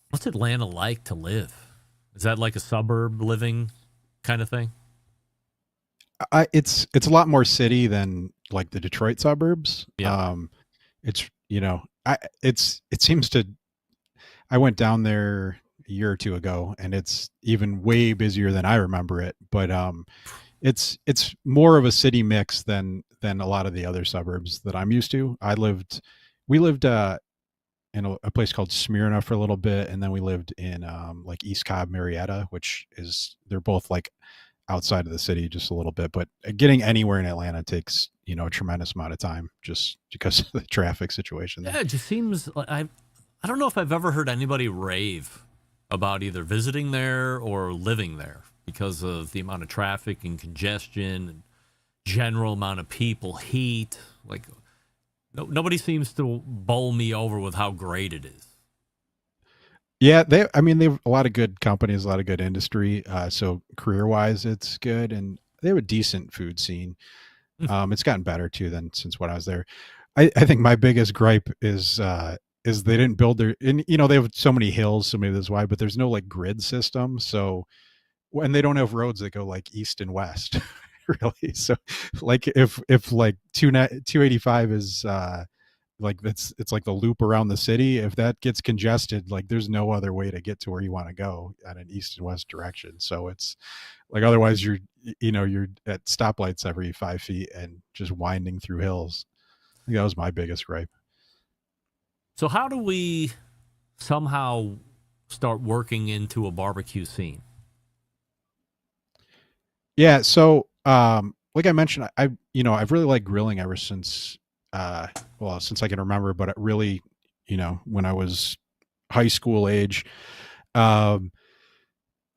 What's Atlanta like to live? Is that like a suburb living kind of thing? It's a lot more city than like the Detroit suburbs. Yeah. It's it seems to. I went down there a year or two ago, and it's even way busier than I remember it. But it's more of a city mix than a lot of the other suburbs that I'm used to. We lived in a place called Smyrna for a little bit, and then we lived in like East Cobb, Marietta, which is they're both like outside of the city just a little bit. But getting anywhere in Atlanta takes a tremendous amount of time just because of the traffic situation. Yeah, it just seems like I don't know if I've ever heard anybody rave about either visiting there or living there because of the amount of traffic and congestion and general amount of people, heat. Like nobody seems to bowl me over with how great it is. Yeah, they have a lot of good companies, a lot of good industry. So career wise, it's good, and they have a decent food scene. It's gotten better too than since when I was there. I think my biggest gripe is they didn't build and they have so many hills, so maybe that's why. But there's no like grid system, so when they don't have roads that go like east and west, really. So like if like 285 is like it's like the loop around the city, if that gets congested, like there's no other way to get to where you want to go at an east and west direction. So it's like otherwise you're at stoplights every 5 feet and just winding through hills. I think that was my biggest gripe. So how do we somehow start working into a barbecue scene? Yeah, so like I mentioned, I've really liked grilling ever since since I can remember, but it really, when I was high school age. Then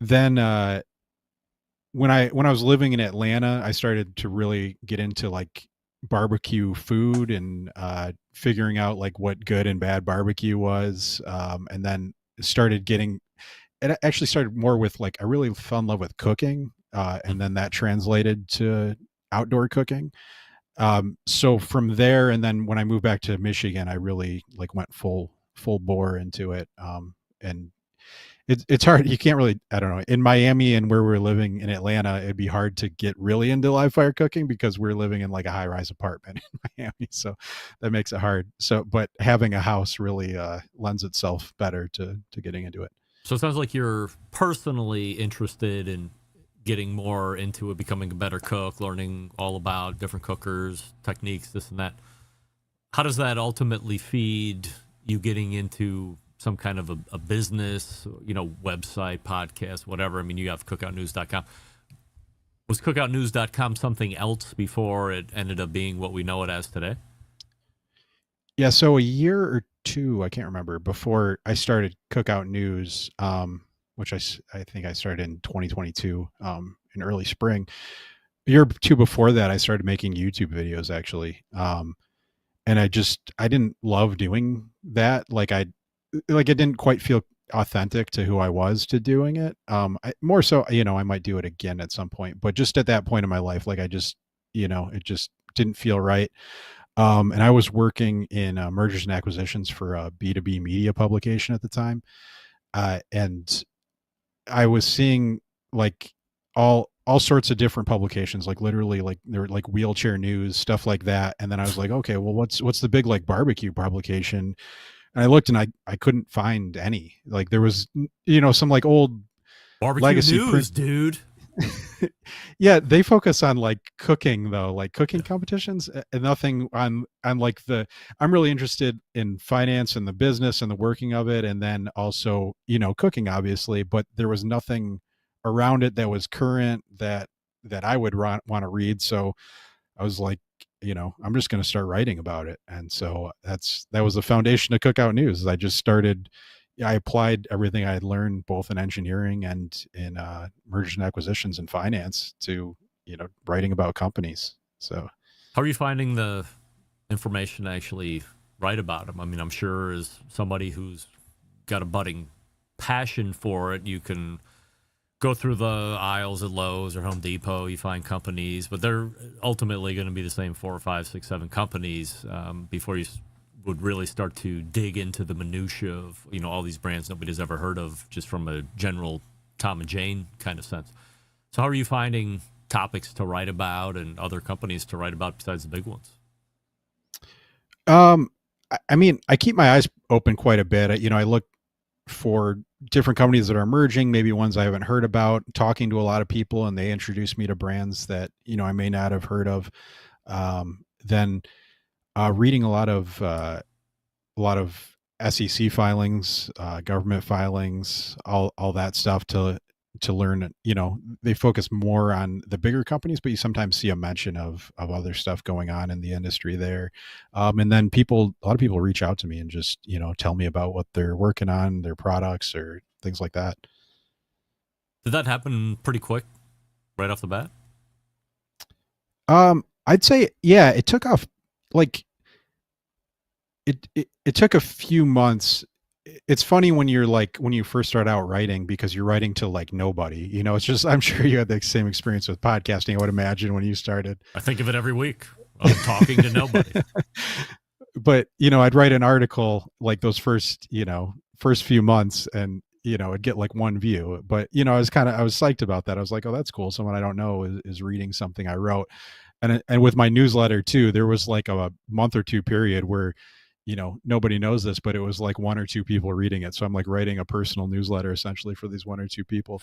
when I was living in Atlanta, I started to really get into like barbecue food and figuring out like what good and bad barbecue was. And then it actually started more with like I really fell in love with cooking, and then that translated to outdoor cooking. So from there, and then when I moved back to Michigan, I really like went full bore into it. And it's hard. You can't really, I don't know, in Miami and where we're living in Atlanta, it'd be hard to get really into live fire cooking because we're living in like a high rise apartment in Miami. So that makes it hard. So, but having a house really lends itself better to getting into it. So it sounds like you're personally interested in getting more into it, becoming a better cook, learning all about different cookers, techniques, this and that. How does that ultimately feed you getting into some kind of a business, website, podcast, whatever? I mean, you have cookoutnews.com. Was cookoutnews.com something else before it ended up being what we know it as today? Yeah, so a year or two, I can't remember, before I started Cookout News, which I think I started in 2022, in early spring. A year or two before that, I started making YouTube videos actually. And I didn't love doing that. It didn't quite feel authentic to who I was to doing it. More so, I might do it again at some point, but just at that point in my life, like it just didn't feel right. And I was working in mergers and acquisitions for a B2B media publication at the time. And I was seeing like all sorts of different publications, like literally like they're like wheelchair news, stuff like that. And then I was like, okay, well, what's the big like barbecue publication? And I looked and I couldn't find any. Like there was, some like old barbecue legacy news, dude. Yeah, they focus on like cooking though, like cooking competitions, and nothing on like I'm really interested in finance and the business and the working of it, and then also cooking obviously, but there was nothing around it that was current that I would want to read. So I was like, I'm just going to start writing about it. And so that was the foundation of Cookout News. I applied everything I had learned both in engineering and in mergers and acquisitions and finance to, writing about companies. So how are you finding the information to actually write about them? I mean, I'm sure as somebody who's got a budding passion for it, you can go through the aisles at Lowe's or Home Depot, you find companies, but they're ultimately going to be the same 4 or 5, 6, 7 companies before you would really start to dig into the minutia of all these brands nobody's ever heard of, just from a general Tom and Jane kind of sense. So how are you finding topics to write about and other companies to write about besides the big ones? I mean, I keep my eyes open quite a bit. I look for different companies that are emerging, maybe ones I haven't heard about, talking to a lot of people, and they introduce me to brands that, I may not have heard of. Then reading a lot of SEC filings, government filings, all that stuff to learn. They focus more on the bigger companies, but you sometimes see a mention of other stuff going on in the industry there. And then a lot of people reach out to me and just, tell me about what they're working on, their products or things like that. Did that happen pretty quick right off the bat? I'd say, yeah, it took off like it took a few months. It's funny when you first start out writing, because you're writing to like nobody, it's just, I'm sure you had the same experience with podcasting, I would imagine, when you started. I think of it every week. I'm talking to nobody. But, I'd write an article like those first few months, and, it'd get like one view, but, I was psyched about that. I was like, oh, that's cool. Someone I don't know is reading something I wrote. And with my newsletter too, there was like a month or two period where, nobody knows this, but it was like one or two people reading it. So I'm like writing a personal newsletter essentially for these one or two people.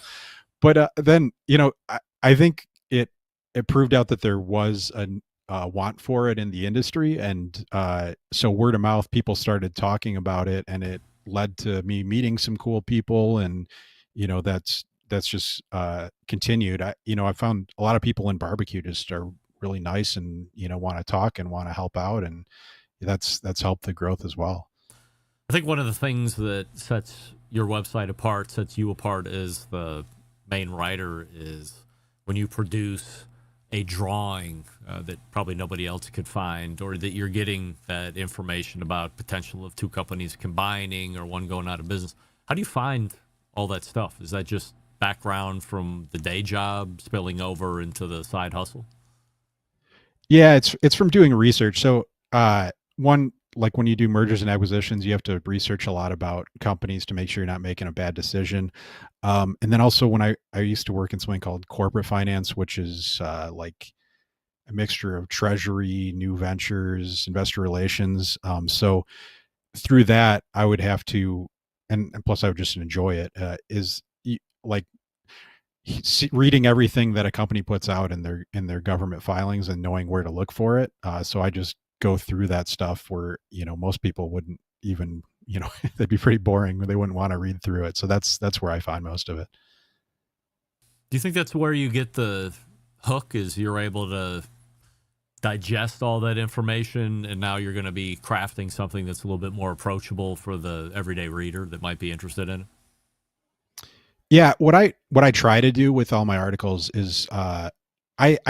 But then, I think it proved out that there was a want for it in the industry. And so word of mouth, people started talking about it, and it led to me meeting some cool people. And, that's just continued. I found a lot of people in barbecue just are really nice and, want to talk and want to help out. And that's helped the growth as well. I think one of the things that sets your website apart, sets you apart as the main writer, is when you produce a drawing that probably nobody else could find, or that you're getting that information about potential of two companies combining or one going out of business. How do you find all that stuff? Is that just background from the day job spilling over into the side hustle? Yeah, it's from doing research. So one, like when you do mergers and acquisitions, you have to research a lot about companies to make sure you're not making a bad decision. And then also when I used to work in something called corporate finance, which is like a mixture of treasury, new ventures, investor relations. So through that, I would have to, and plus I would just enjoy it, reading everything that a company puts out in their government filings and knowing where to look for it. So I just go through that stuff where, most people wouldn't even, they'd be pretty boring. They wouldn't want to read through it. So that's where I find most of it. Do you think that's where you get the hook, is you're able to digest all that information, and now you're going to be crafting something that's a little bit more approachable for the everyday reader that might be interested in it? Yeah, what I try to do with all my articles is I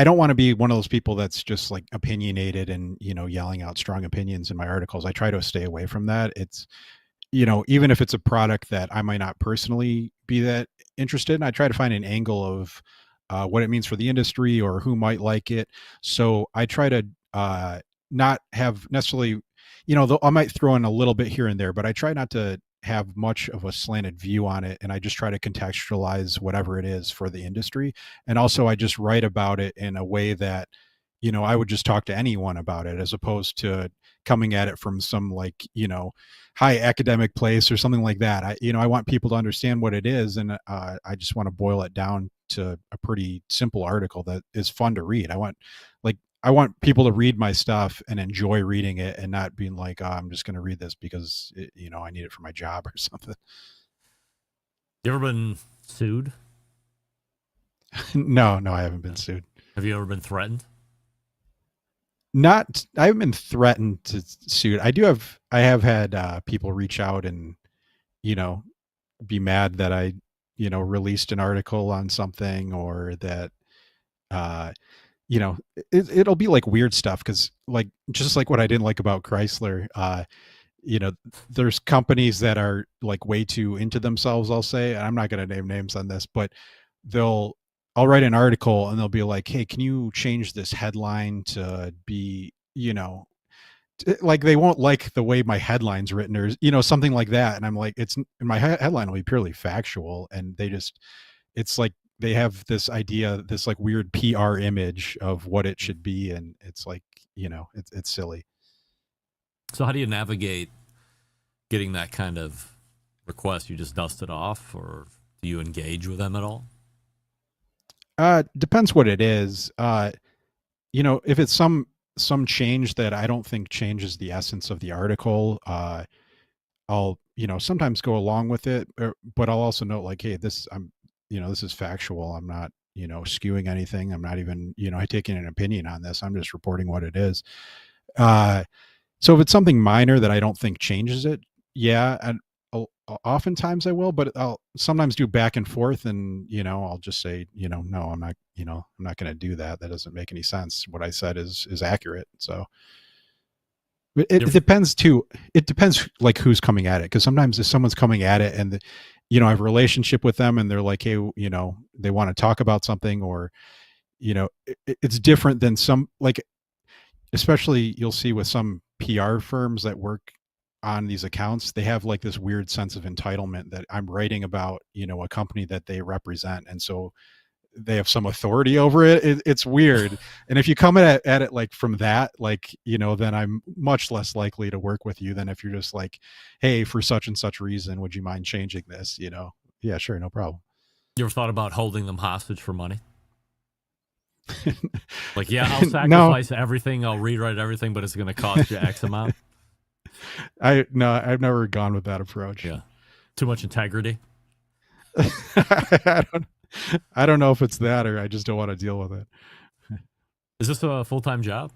don't want to be one of those people that's just like opinionated and, yelling out strong opinions in my articles. I try to stay away from that. It's, even if it's a product that I might not personally be that interested in, I try to find an angle of what it means for the industry or who might like it. So I try to not have necessarily, I might throw in a little bit here and there, but I try not to have much of a slanted view on it. And I just try to contextualize whatever it is for the industry. And also I just write about it in a way that, I would just talk to anyone about it, as opposed to coming at it from some like, high academic place or something like that. I want people to understand what it is. And I just want to boil it down to a pretty simple article that is fun to read. I want people to read my stuff and enjoy reading it, and not being like, oh, I'm just going to read this because I need it for my job or something. You ever been sued? No, I haven't been sued. Have you ever been threatened? I haven't been threatened to sue. I have had people reach out and, be mad that I, released an article on something, or that, it'll be like weird stuff. Cause like, just like what I didn't like about Chrysler, there's companies that are like way too into themselves, I'll say, and I'm not going to name names on this, but I'll write an article and they'll be like, hey, can you change this headline to be, like they won't like the way my headline's written, or, something like that. And I'm like, my headline will be purely factual. And it's like they have this idea, this like weird PR image of what it should be, and it's like, it's silly. So how do you navigate getting that kind of request? You just dust it off, or do you engage with them at all? Depends what it is. If it's some change that I don't think changes the essence of the article, I'll sometimes go along with it, but I'll also note like, hey, this is factual. I'm not skewing anything. I'm not even taking an opinion on this. I'm just reporting what it is. So if it's something minor that I don't think changes it, yeah, and oftentimes I will, but I'll sometimes do back and forth, and I'll just say, no, I'm not, I'm not going to do that. That doesn't make any sense. What I said is accurate. So it depends too. It depends like who's coming at it, because sometimes if someone's coming at it and I have a relationship with them and they're like, hey, they want to talk about something, or it's different than some, like, especially you'll see with some PR firms that work on these accounts, they have like this weird sense of entitlement that I'm writing about, a company that they represent. And so they have some authority over it. It's weird. And if you come at it like from that, like, then I'm much less likely to work with you than if you're just like, hey, for such and such reason, would you mind changing this? Yeah, sure. No problem. You ever thought about holding them hostage for money? Like, yeah, I'll sacrifice everything. I'll rewrite everything, but it's going to cost you X amount. I've never gone with that approach. Yeah. Too much integrity. I don't know if it's that, or I just don't want to deal with it. Is this a full-time job?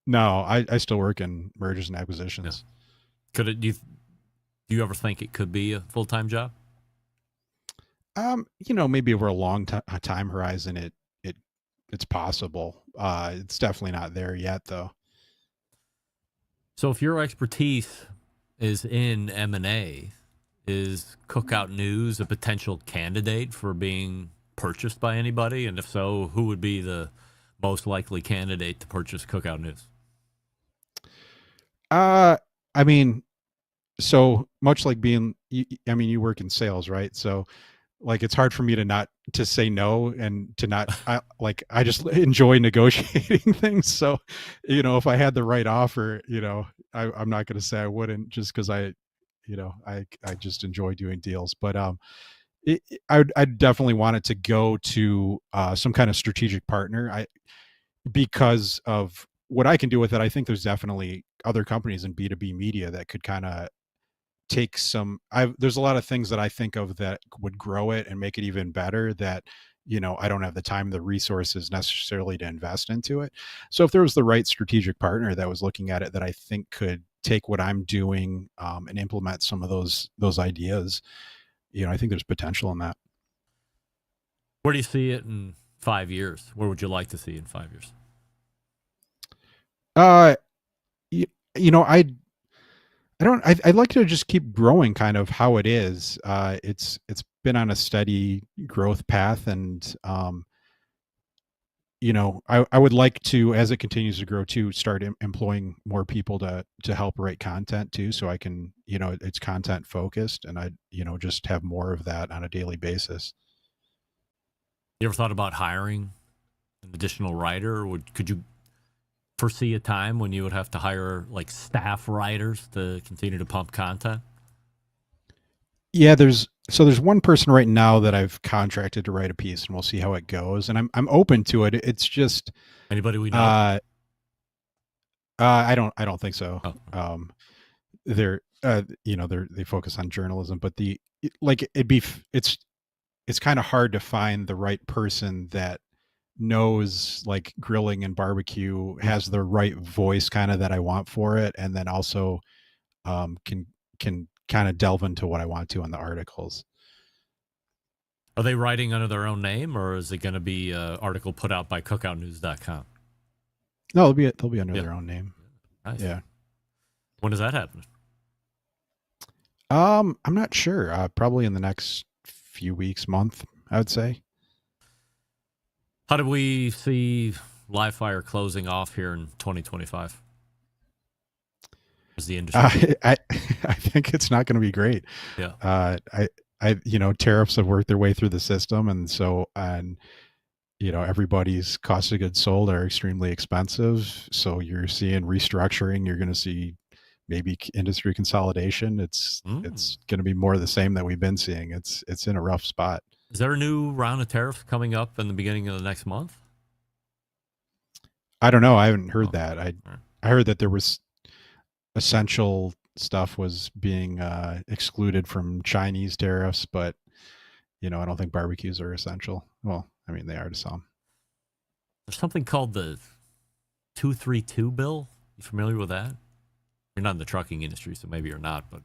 No, I still work in mergers and acquisitions. Yeah. Could it, do you ever think it could be a full-time job? Maybe over a long time horizon, it's possible. It's definitely not there yet, though. So if your expertise is in M&A, is Cookout News a potential candidate for being purchased by anybody? And if so, who would be the most likely candidate to purchase Cookout News? I mean, so much like you work in sales, right? So like, it's hard for me to say no, and to not, I just enjoy negotiating things. So, if I had the right offer, I'm not going to say I wouldn't, just because I just enjoy doing deals. But I'd definitely want it to go to some kind of strategic partner. Because of what I can do with it, I think there's definitely other companies in B2B media that could kind of take there's a lot of things that I think of that would grow it and make it even better, that I don't have the time, the resources necessarily to invest into it. So if there was the right strategic partner that was looking at it, that I think could take what I'm doing and implement some of those ideas, I think there's potential in that. Where do you see it in 5 years? Where would you like to see it in 5 years? I'd like to just keep growing kind of how it is. It's been on a steady growth path, and I would like to, as it continues to grow too, start employing more people to help write content too, so I can, it's content focused, and I just have more of that on a daily basis. You ever thought about hiring an additional writer? Could you foresee a time when you would have to hire like staff writers to continue to pump content? Yeah, there's one person right now that I've contracted to write a piece, and we'll see how it goes. And I'm open to it. It's just anybody we know. I don't think so. Oh. They focus on journalism, but it's kind of hard to find the right person that knows like grilling and barbecue, has the right voice kind of that I want for it, and then also can kind of delve into what I want to in the articles. Are they writing under their own name, or is it going to be an article put out by cookoutnews.com? No, they'll be under their own name. Nice. Yeah. When does that happen? I'm not sure. Probably in the next few weeks, month, I would say. How do we see Livefire closing off here in 2025? Is the industry? I think it's not going to be great. Yeah. tariffs have worked their way through the system, and so everybody's cost of goods sold are extremely expensive. So you're seeing restructuring. You're going to see maybe industry consolidation. It's going to be more of the same that we've been seeing. It's in a rough spot. Is there a new round of tariffs coming up in the beginning of the next month? I don't know. I haven't heard that. I heard that there was essential stuff was being excluded from Chinese tariffs, but I don't think barbecues are essential. Well, I mean, they are to some. There's something called the 232 bill. You familiar with that? You're not in the trucking industry, so maybe you're not, but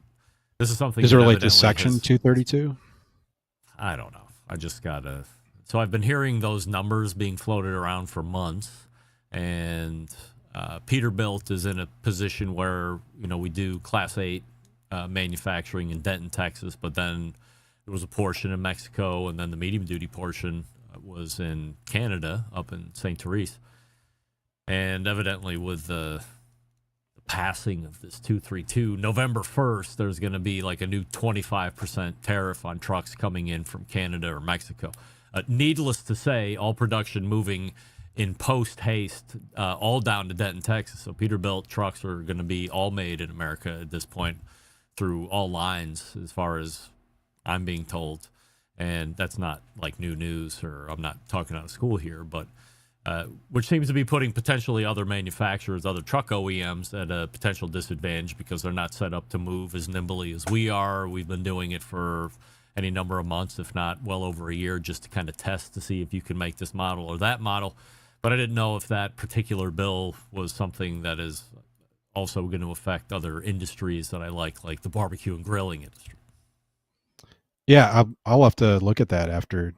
this is something. Does it relate to Section 232? I don't know. I just got so I've been hearing those numbers being floated around for months, and Peterbilt is in a position where, we do Class 8 manufacturing in Denton, Texas, but then there was a portion in Mexico, and then the medium-duty portion was in Canada, up in St. Therese. And evidently with the passing of this 232, November 1st, there's going to be like a new 25% tariff on trucks coming in from Canada or Mexico. Needless to say, all production moving in post-haste, all down to Denton, Texas. So Peterbilt trucks are going to be all made in America at this point through all lines, as far as I'm being told. And that's not like new news, or I'm not talking out of school here, but which seems to be putting potentially other manufacturers, other truck OEMs at a potential disadvantage because they're not set up to move as nimbly as we are. We've been doing it for any number of months, if not well over a year, just to kind of test to see if you can make this model or that model. But I didn't know if that particular bill was something that is also going to affect other industries that I like the barbecue and grilling industry. Yeah, I'll have to look at that after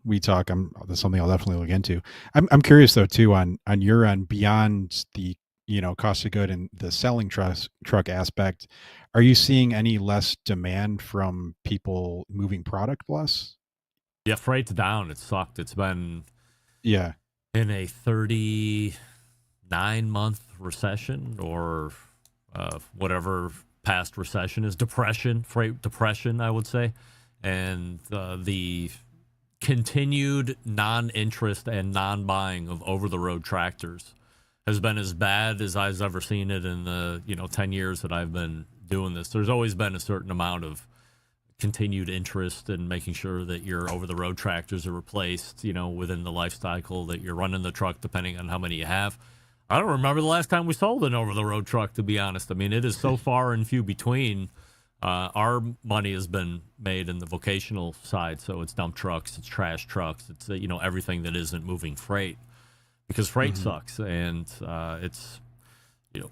we talk. That's something I'll definitely look into. I'm curious though too on your end, beyond the cost of good and the selling truck aspect. Are you seeing any less demand from people moving product less? Yeah, freight's down. It sucked. It's been in a 39-month recession, or whatever past recession is, freight depression, I would say. And the continued non-interest and non-buying of over-the-road tractors has been as bad as I've ever seen it in the 10 years that I've been doing this. There's always been a certain amount of continued interest in making sure that your over-the-road tractors are replaced, within the life cycle that you're running the truck, depending on how many you have. I don't remember the last time we sold an over-the-road truck, to be honest. I mean, it is so far and few between. Our money has been made in the vocational side, so it's dump trucks, it's trash trucks, it's everything that isn't moving freight, because freight sucks, and it's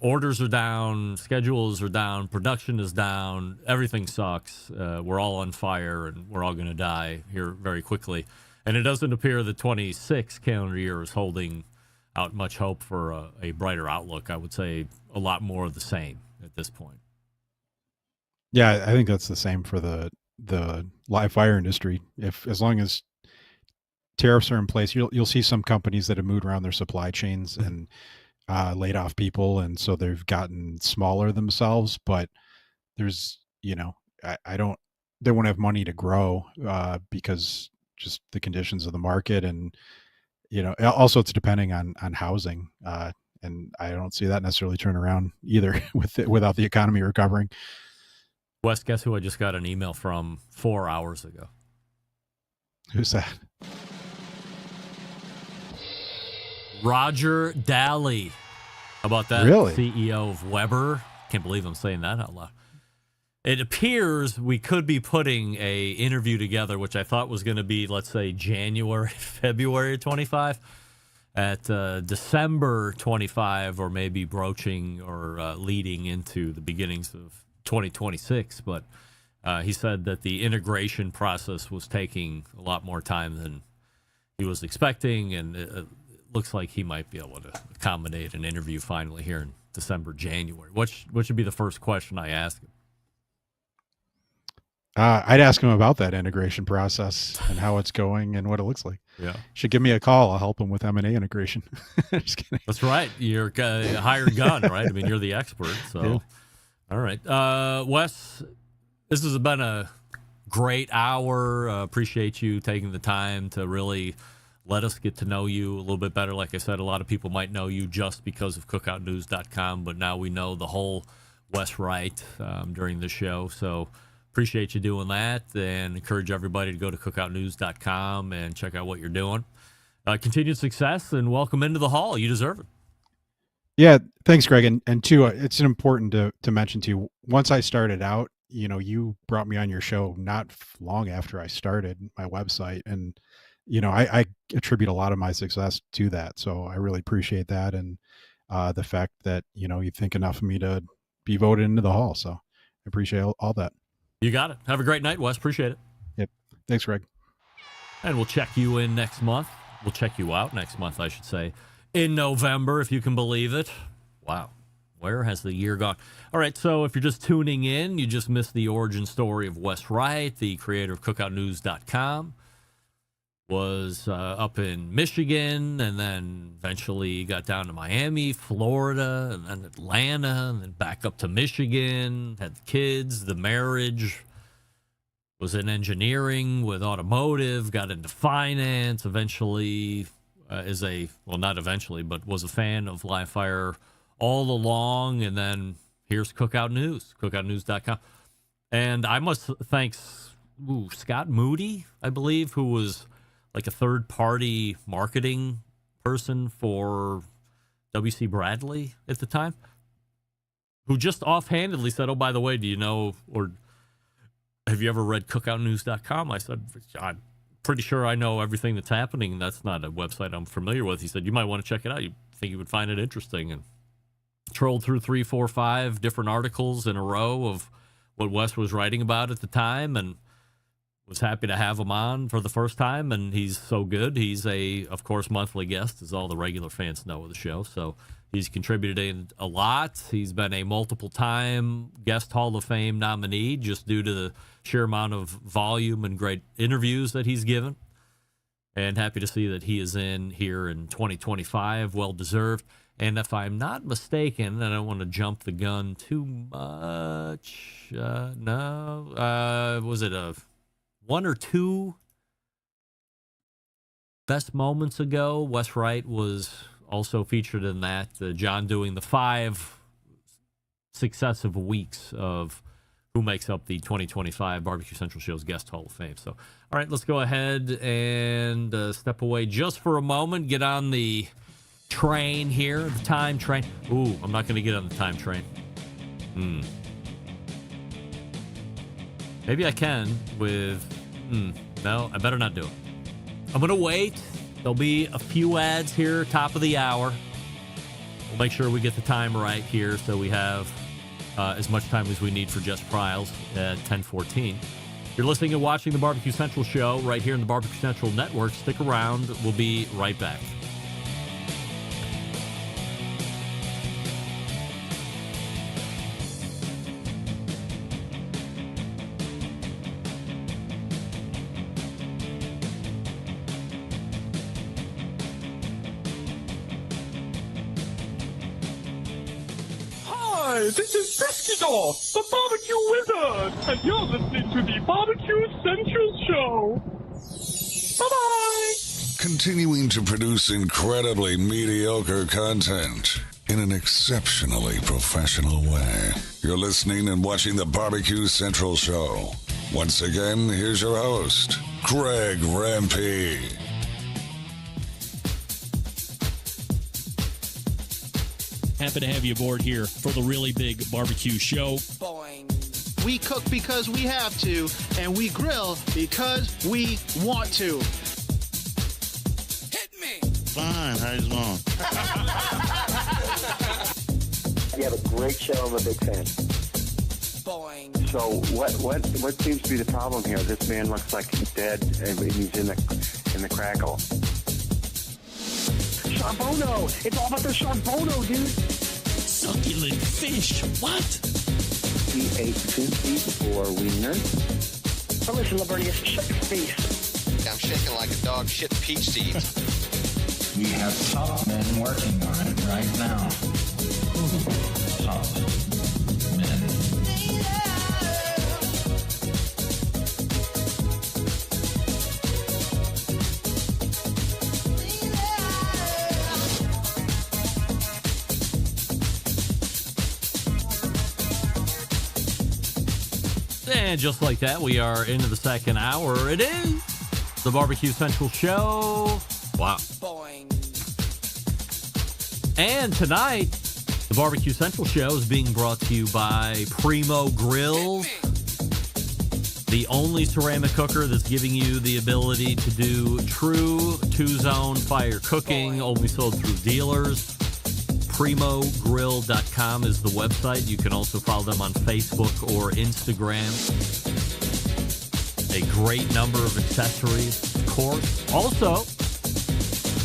orders are down, schedules are down, production is down, everything sucks. We're all on fire, and we're all going to die here very quickly. And it doesn't appear the 26 calendar year is holding out much hope for a brighter outlook. I would say a lot more of the same at this point. Yeah, I think that's the same for the live fire industry. As long as tariffs are in place, you'll see some companies that have moved around their supply chains and laid off people, and so they've gotten smaller themselves. But there's they won't have money to grow because just the conditions of the market, and also it's depending on housing, and I don't see that necessarily turn around either without the economy recovering. Wes, guess who I just got an email from 4 hours ago? Who's that? Roger Daly. How about that? Really? CEO of Weber. Can't believe I'm saying that out loud. It appears we could be putting a interview together, which I thought was going to be, let's say, January, February 25, at December 25, or maybe broaching or leading into the beginnings of 2026. But he said that the integration process was taking a lot more time than he was expecting, and it looks like he might be able to accommodate an interview finally here in December, January. What should be the first question I ask him? I'd ask him about that integration process and how it's going and what it looks like. Yeah, should give me a call. I'll help him with M&A integration. Just kidding. That's right. You're a hired gun, right? I mean, you're the expert. So, yeah. All right, Wes, this has been a great hour. Appreciate you taking the time to really let us get to know you a little bit better. Like I said, a lot of people might know you just because of cookoutnews.com, but now we know the whole Wes Wright during the show. So appreciate you doing that, and encourage everybody to go to cookoutnews.com and check out what you're doing. Continued success, and welcome into the hall. You deserve it. Yeah, thanks, Greg. And two, it's important to mention to you, once I started out, you brought me on your show not long after I started my website. And, I attribute a lot of my success to that. So I really appreciate that. And the fact that, you think enough of me to be voted into the hall. So I appreciate all that. You got it. Have a great night, Wes. Appreciate it. Yep. Thanks, Greg. And we'll check you in next month. We'll check you out next month, I should say, in November, if you can believe it. Wow. Where has the year gone? All right, so if you're just tuning in, you just missed the origin story of Wes Wright, the creator of cookoutnews.com. Was up in Michigan, and then eventually got down to Miami, Florida, and then Atlanta, and then back up to Michigan, had the kids, the marriage, was in engineering with automotive, got into finance, eventually was a fan of Live Fire all along, and then here's Cookout News, cookoutnews.com. And I must thank Scott Moody, I believe, who was like a third-party marketing person for W.C. Bradley at the time, who just offhandedly said, oh, by the way, do you know, or have you ever read cookoutnews.com? I said, I'm pretty sure I know everything that's happening. That's not a website I'm familiar with. He said, you might want to check it out. You think you would find it interesting. And trolled through 3, 4, 5 different articles in a row of what Wes was writing about at the time, and was happy to have him on for the first time. And he's so good. He's of course, monthly guest, as all the regular fans know of the show. So he's contributed a lot. He's been a multiple-time Guest Hall of Fame nominee just due to the sheer amount of volume and great interviews that he's given. And happy to see that he is in here in 2025. Well-deserved. And if I'm not mistaken, and I don't want to jump the gun too much, was it a 1 or 2 best moments ago? Wes Wright was also featured in that. John doing the 5 successive weeks of who makes up the 2025 Barbecue Central Show's Guest Hall of Fame. So, all right, let's go ahead and step away just for a moment. Get on the train here, the time train. Ooh, I'm not going to get on the time train. Maybe I can with... No, I better not do it. I'm going to wait. There'll be a few ads here, top of the hour. We'll make sure we get the time right here so we have as much time as we need for Jess Pryles at 10:14. You're listening and watching the Barbecue Central Show right here in the Barbecue Central Network. Stick around. We'll be right back. This is Briskedor, the barbecue wizard, and you're listening to the Barbecue Central Show. Bye-bye! Continuing to produce incredibly mediocre content in an exceptionally professional way. You're listening and watching the Barbecue Central Show. Once again, here's your host, Greg Rampey. Happy to have you aboard here for the Really Big Barbecue Show. Boing. We cook because we have to, and we grill because we want to. Hit me. Fine, how's it going? You have a great show. I'm a big fan. Boing. So what seems to be the problem here? This man looks like he's dead, and he's in the crackle. Charbono! It's all about the Charbono, dude! Succulent fish. What? He ate sushi or wiener. Oh, listen, Labernius, shut your face. I'm shaking like a dog shit peach seeds. We have top men working on it right now. Top men. And just like that, we are into the second hour. It is the Barbecue Central Show. Wow. And tonight, the Barbecue Central Show is being brought to you by Primo Grills, the only ceramic cooker that's giving you the ability to do true two-zone fire cooking, only sold through dealers. PrimoGrill.com is the website. You can also follow them on Facebook or Instagram. A great number of accessories, of course. Also,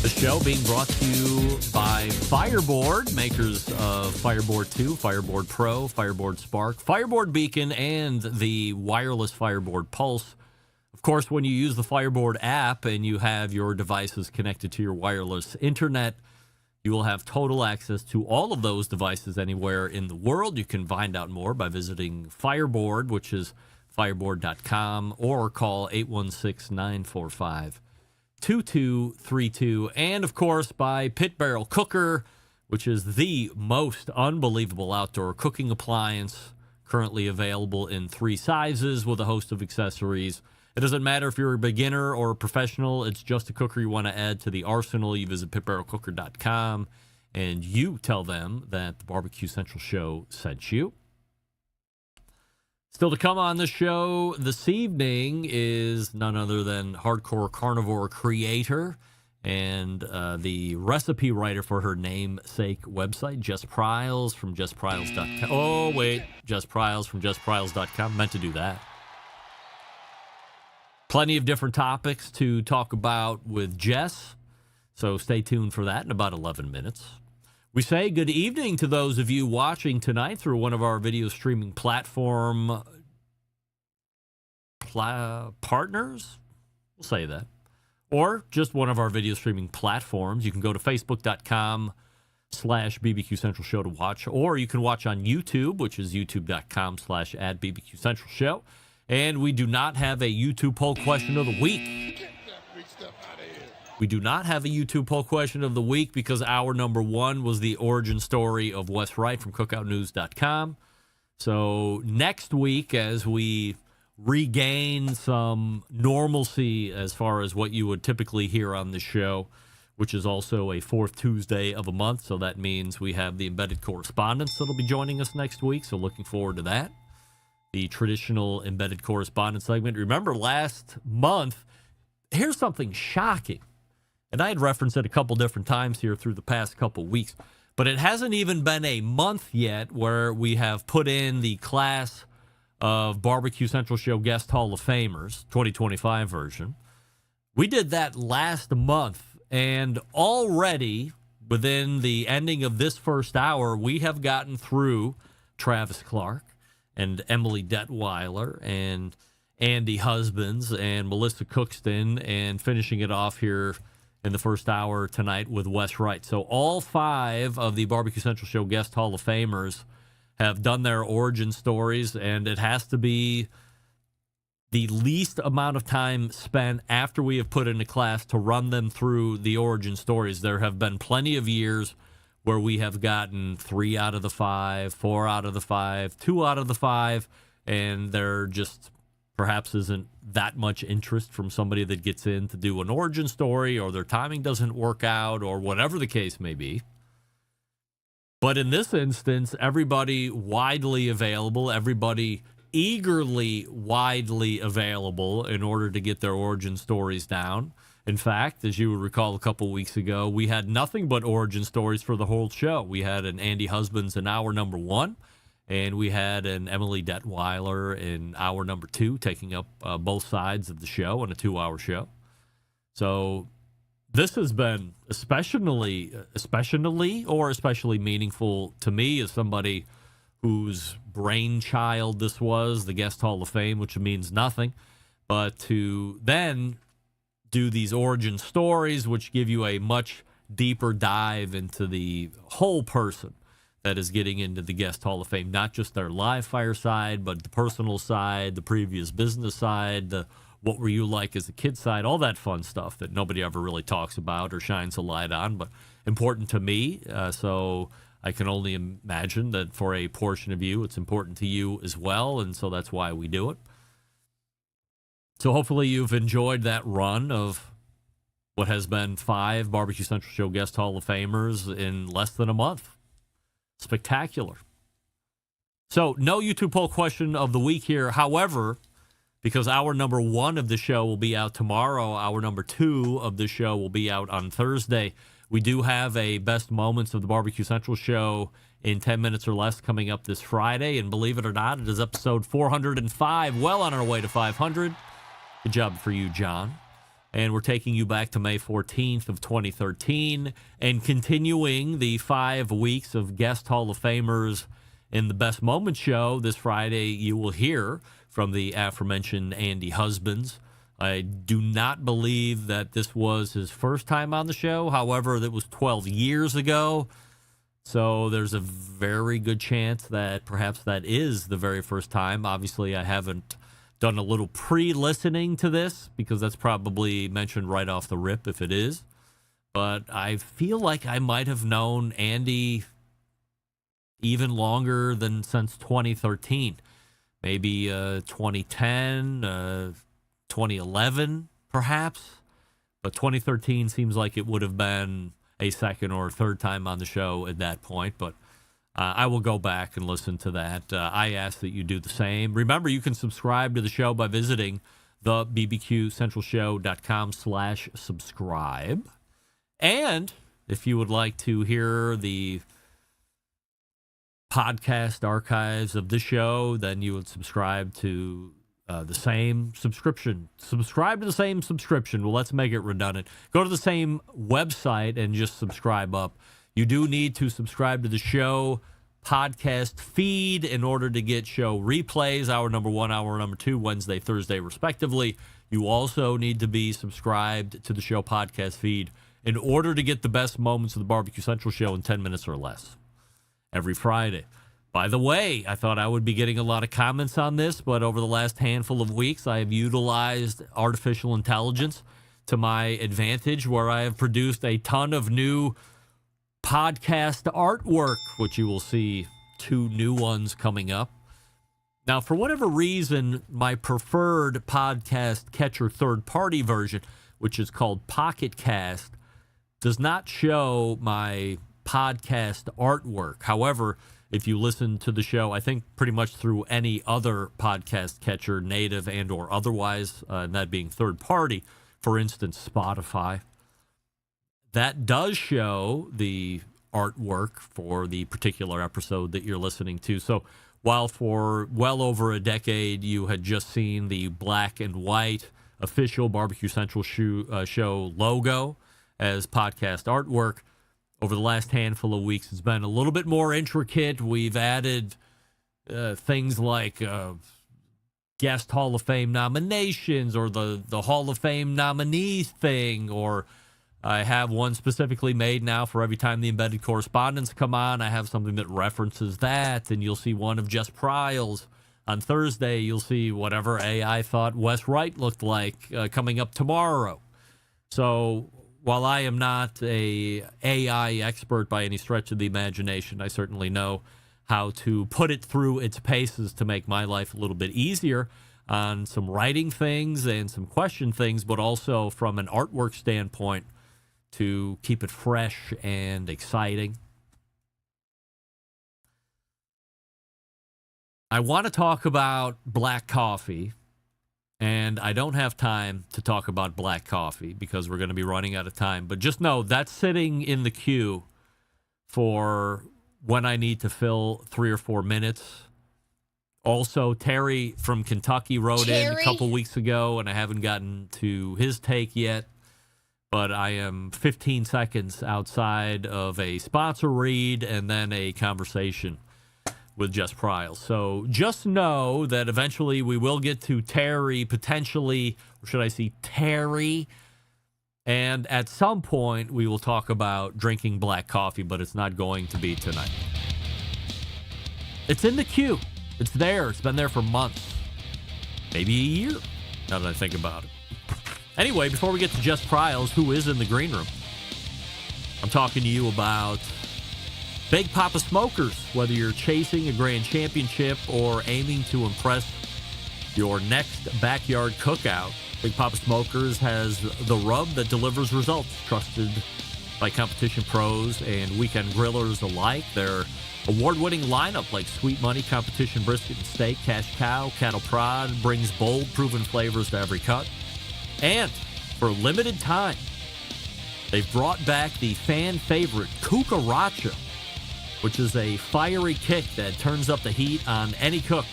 the show being brought to you by Fireboard, makers of Fireboard 2, Fireboard Pro, Fireboard Spark, Fireboard Beacon, and the wireless Fireboard Pulse. Of course, when you use the Fireboard app and you have your devices connected to your wireless internet, you will have total access to all of those devices anywhere in the world. You can find out more by visiting Fireboard, which is fireboard.com, or call 816-945-2232. And, of course, by Pit Barrel Cooker, which is the most unbelievable outdoor cooking appliance, currently available in 3 sizes with a host of accessories. It doesn't matter if you're a beginner or a professional. It's just a cooker you want to add to the arsenal. You visit pitbarrelcooker.com and you tell them that the Barbecue Central Show sent you. Still to come on the show this evening is none other than Hardcore Carnivore creator and the recipe writer for her namesake website, Jess Pryles from JessPryles.com. Oh, wait, Jess Pryles from JessPryles.com. Meant to do that. Plenty of different topics to talk about with Jess, so stay tuned for that in about 11 minutes. We say good evening to those of you watching tonight through one of our video streaming platform partners. We'll say that. Or just one of our video streaming platforms. You can go to facebook.com/BBQ Central Show to watch, or you can watch on YouTube, which is youtube.com/@BBQ Central Show. And we do not have a YouTube poll question of the week. We do not have a YouTube poll question of the week because our number one was the origin story of Wes Wright from cookoutnews.com. So next week, as we regain some normalcy as far as what you would typically hear on the show, which is also a 4th Tuesday of a month. So that means we have the embedded correspondents that'll be joining us next week. So looking forward to that. The traditional embedded correspondence segment. Remember last month, here's something shocking. And I had referenced it a couple different times here through the past couple weeks, but it hasn't even been a month yet where we have put in the class of Barbecue Central Show Guest Hall of Famers, 2025 version. We did that last month, and already within the ending of this first hour, we have gotten through Travis Clark and Emily Detweiler and Andy Husbands and Melissa Cookston, and finishing it off here in the first hour tonight with Wes Wright. So all 5 of the Barbecue Central Show Guest Hall of Famers have done their origin stories, and it has to be the least amount of time spent after we have put in a class to run them through the origin stories. There have been plenty of years where we have gotten 3 out of the 5, 4 out of the 5, 2 out of the 5, and there just perhaps isn't that much interest from somebody that gets in to do an origin story, or their timing doesn't work out, or whatever the case may be. But in this instance, everybody widely available, everybody eagerly widely available in order to get their origin stories down. In fact, as you would recall a couple weeks ago, we had nothing but origin stories for the whole show. We had an Andy Husbands in hour number 1, and we had an Emily Detweiler in hour number 2, taking up both sides of the show in a 2-hour show. So this has been especially meaningful to me as somebody whose brainchild this was, the Guest Hall of Fame, which means nothing, but to then do these origin stories, which give you a much deeper dive into the whole person that is getting into the Guest Hall of Fame, not just their live fire side, but the personal side, the previous business side, the what were you like as a kid side, all that fun stuff that nobody ever really talks about or shines a light on, but important to me. So I can only imagine that for a portion of you, it's important to you as well, and so that's why we do it. So hopefully you've enjoyed that run of what has been 5 Barbecue Central Show Guest Hall of Famers in less than a month. Spectacular. So no YouTube poll question of the week here. However, because hour number 1 of the show will be out tomorrow, hour number 2 of the show will be out on Thursday. We do have a Best Moments of the Barbecue Central Show in 10 minutes or less coming up this Friday. And believe it or not, it is episode 405, well on our way to 500. Good job for you, John. And we're taking you back to May 14th of 2013 and continuing the 5 weeks of Guest Hall of Famers in the Best Moments show. This Friday, you will hear from the aforementioned Andy Husbands. I do not believe that this was his first time on the show. However, that was 12 years ago. So there's a very good chance that perhaps that is the very first time. Obviously, I haven't done a little pre-listening to this because that's probably mentioned right off the rip if it is. But I feel like I might have known Andy even longer than since 2013. Maybe 2010, 2011, perhaps. But 2013 seems like it would have been a second or third time on the show at that point. But I will go back and listen to that. I ask that you do the same. Remember, you can subscribe to the show by visiting the bbqcentralshow.com/subscribe. And if you would like to hear the podcast archives of the show, then you would subscribe to the same subscription. Subscribe to the same subscription. Well, let's make it redundant. Go to the same website and just subscribe up. You do need to subscribe to the show podcast feed in order to get show replays, hour number 1, hour number 2, Wednesday, Thursday, respectively. You also need to be subscribed to the show podcast feed in order to get the best moments of the Barbecue Central show in 10 minutes or less every Friday. By the way, I thought I would be getting a lot of comments on this, but over the last handful of weeks, I have utilized artificial intelligence to my advantage, where I have produced a ton of new podcast artwork, which you will see 2 new ones coming up. Now, for whatever reason, my preferred podcast catcher third-party version, which is called Pocket Cast, does not show my podcast artwork. However, if you listen to the show, I think pretty much through any other podcast catcher, native and or otherwise, and that being third party, for instance, Spotify, that does show the artwork for the particular episode that you're listening to. So while for well over a decade you had just seen the black and white official Barbecue Central show logo as podcast artwork, over the last handful of weeks, it's been a little bit more intricate. We've added things like guest Hall of Fame nominations, or the Hall of Fame nominees thing, or I have one specifically made now for every time the embedded correspondents come on. I have something that references that, and you'll see one of Jess Pryles. On Thursday, you'll see whatever AI thought Wes Wright looked like coming up tomorrow. So while I am not a AI expert by any stretch of the imagination, I certainly know how to put it through its paces to make my life a little bit easier on some writing things and some question things, but also from an artwork standpoint to keep it fresh and exciting. I want to talk about black coffee, and I don't have time to talk about black coffee because we're going to be running out of time. But just know that's sitting in the queue for when I need to fill 3 or 4 minutes. Also, Terry from Kentucky wrote in a couple weeks ago, and I haven't gotten to his take yet. But I am 15 seconds outside of a sponsor read and then a conversation with Jess Pryles. So just know that eventually we will get to Terry, potentially, or should I say Terry, and at some point we will talk about drinking black coffee, but it's not going to be tonight. It's in the queue. It's there. It's been there for months. Maybe a year, now that I think about it. Anyway, before we get to Jess Pryles, who is in the green room, I'm talking to you about Big Papa Smokers, whether you're chasing a grand championship or aiming to impress your next backyard cookout, Big Papa Smokers has the rub that delivers results. Trusted by competition pros and weekend grillers alike. Their award-winning lineup like Sweet Money, Competition Brisket and Steak, Cash Cow, Cattle Prod brings bold, proven flavors to every cut. And for a limited time, they've brought back the fan favorite Cucaracha, which is a fiery kick that turns up the heat on any cook.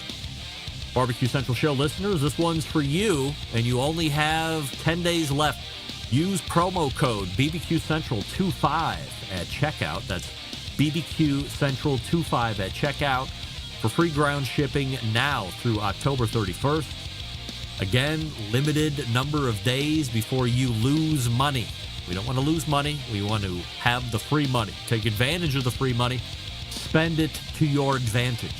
Barbecue Central Show listeners, this one's for you, and you only have 10 days left. Use promo code BBQ Central 25 at checkout. That's BBQ Central 25 at checkout for free ground shipping now through October 31st. Again, limited number of days before you lose money. We don't want to lose money. We want to have the free money. Take advantage of the free money. Spend it to your advantage.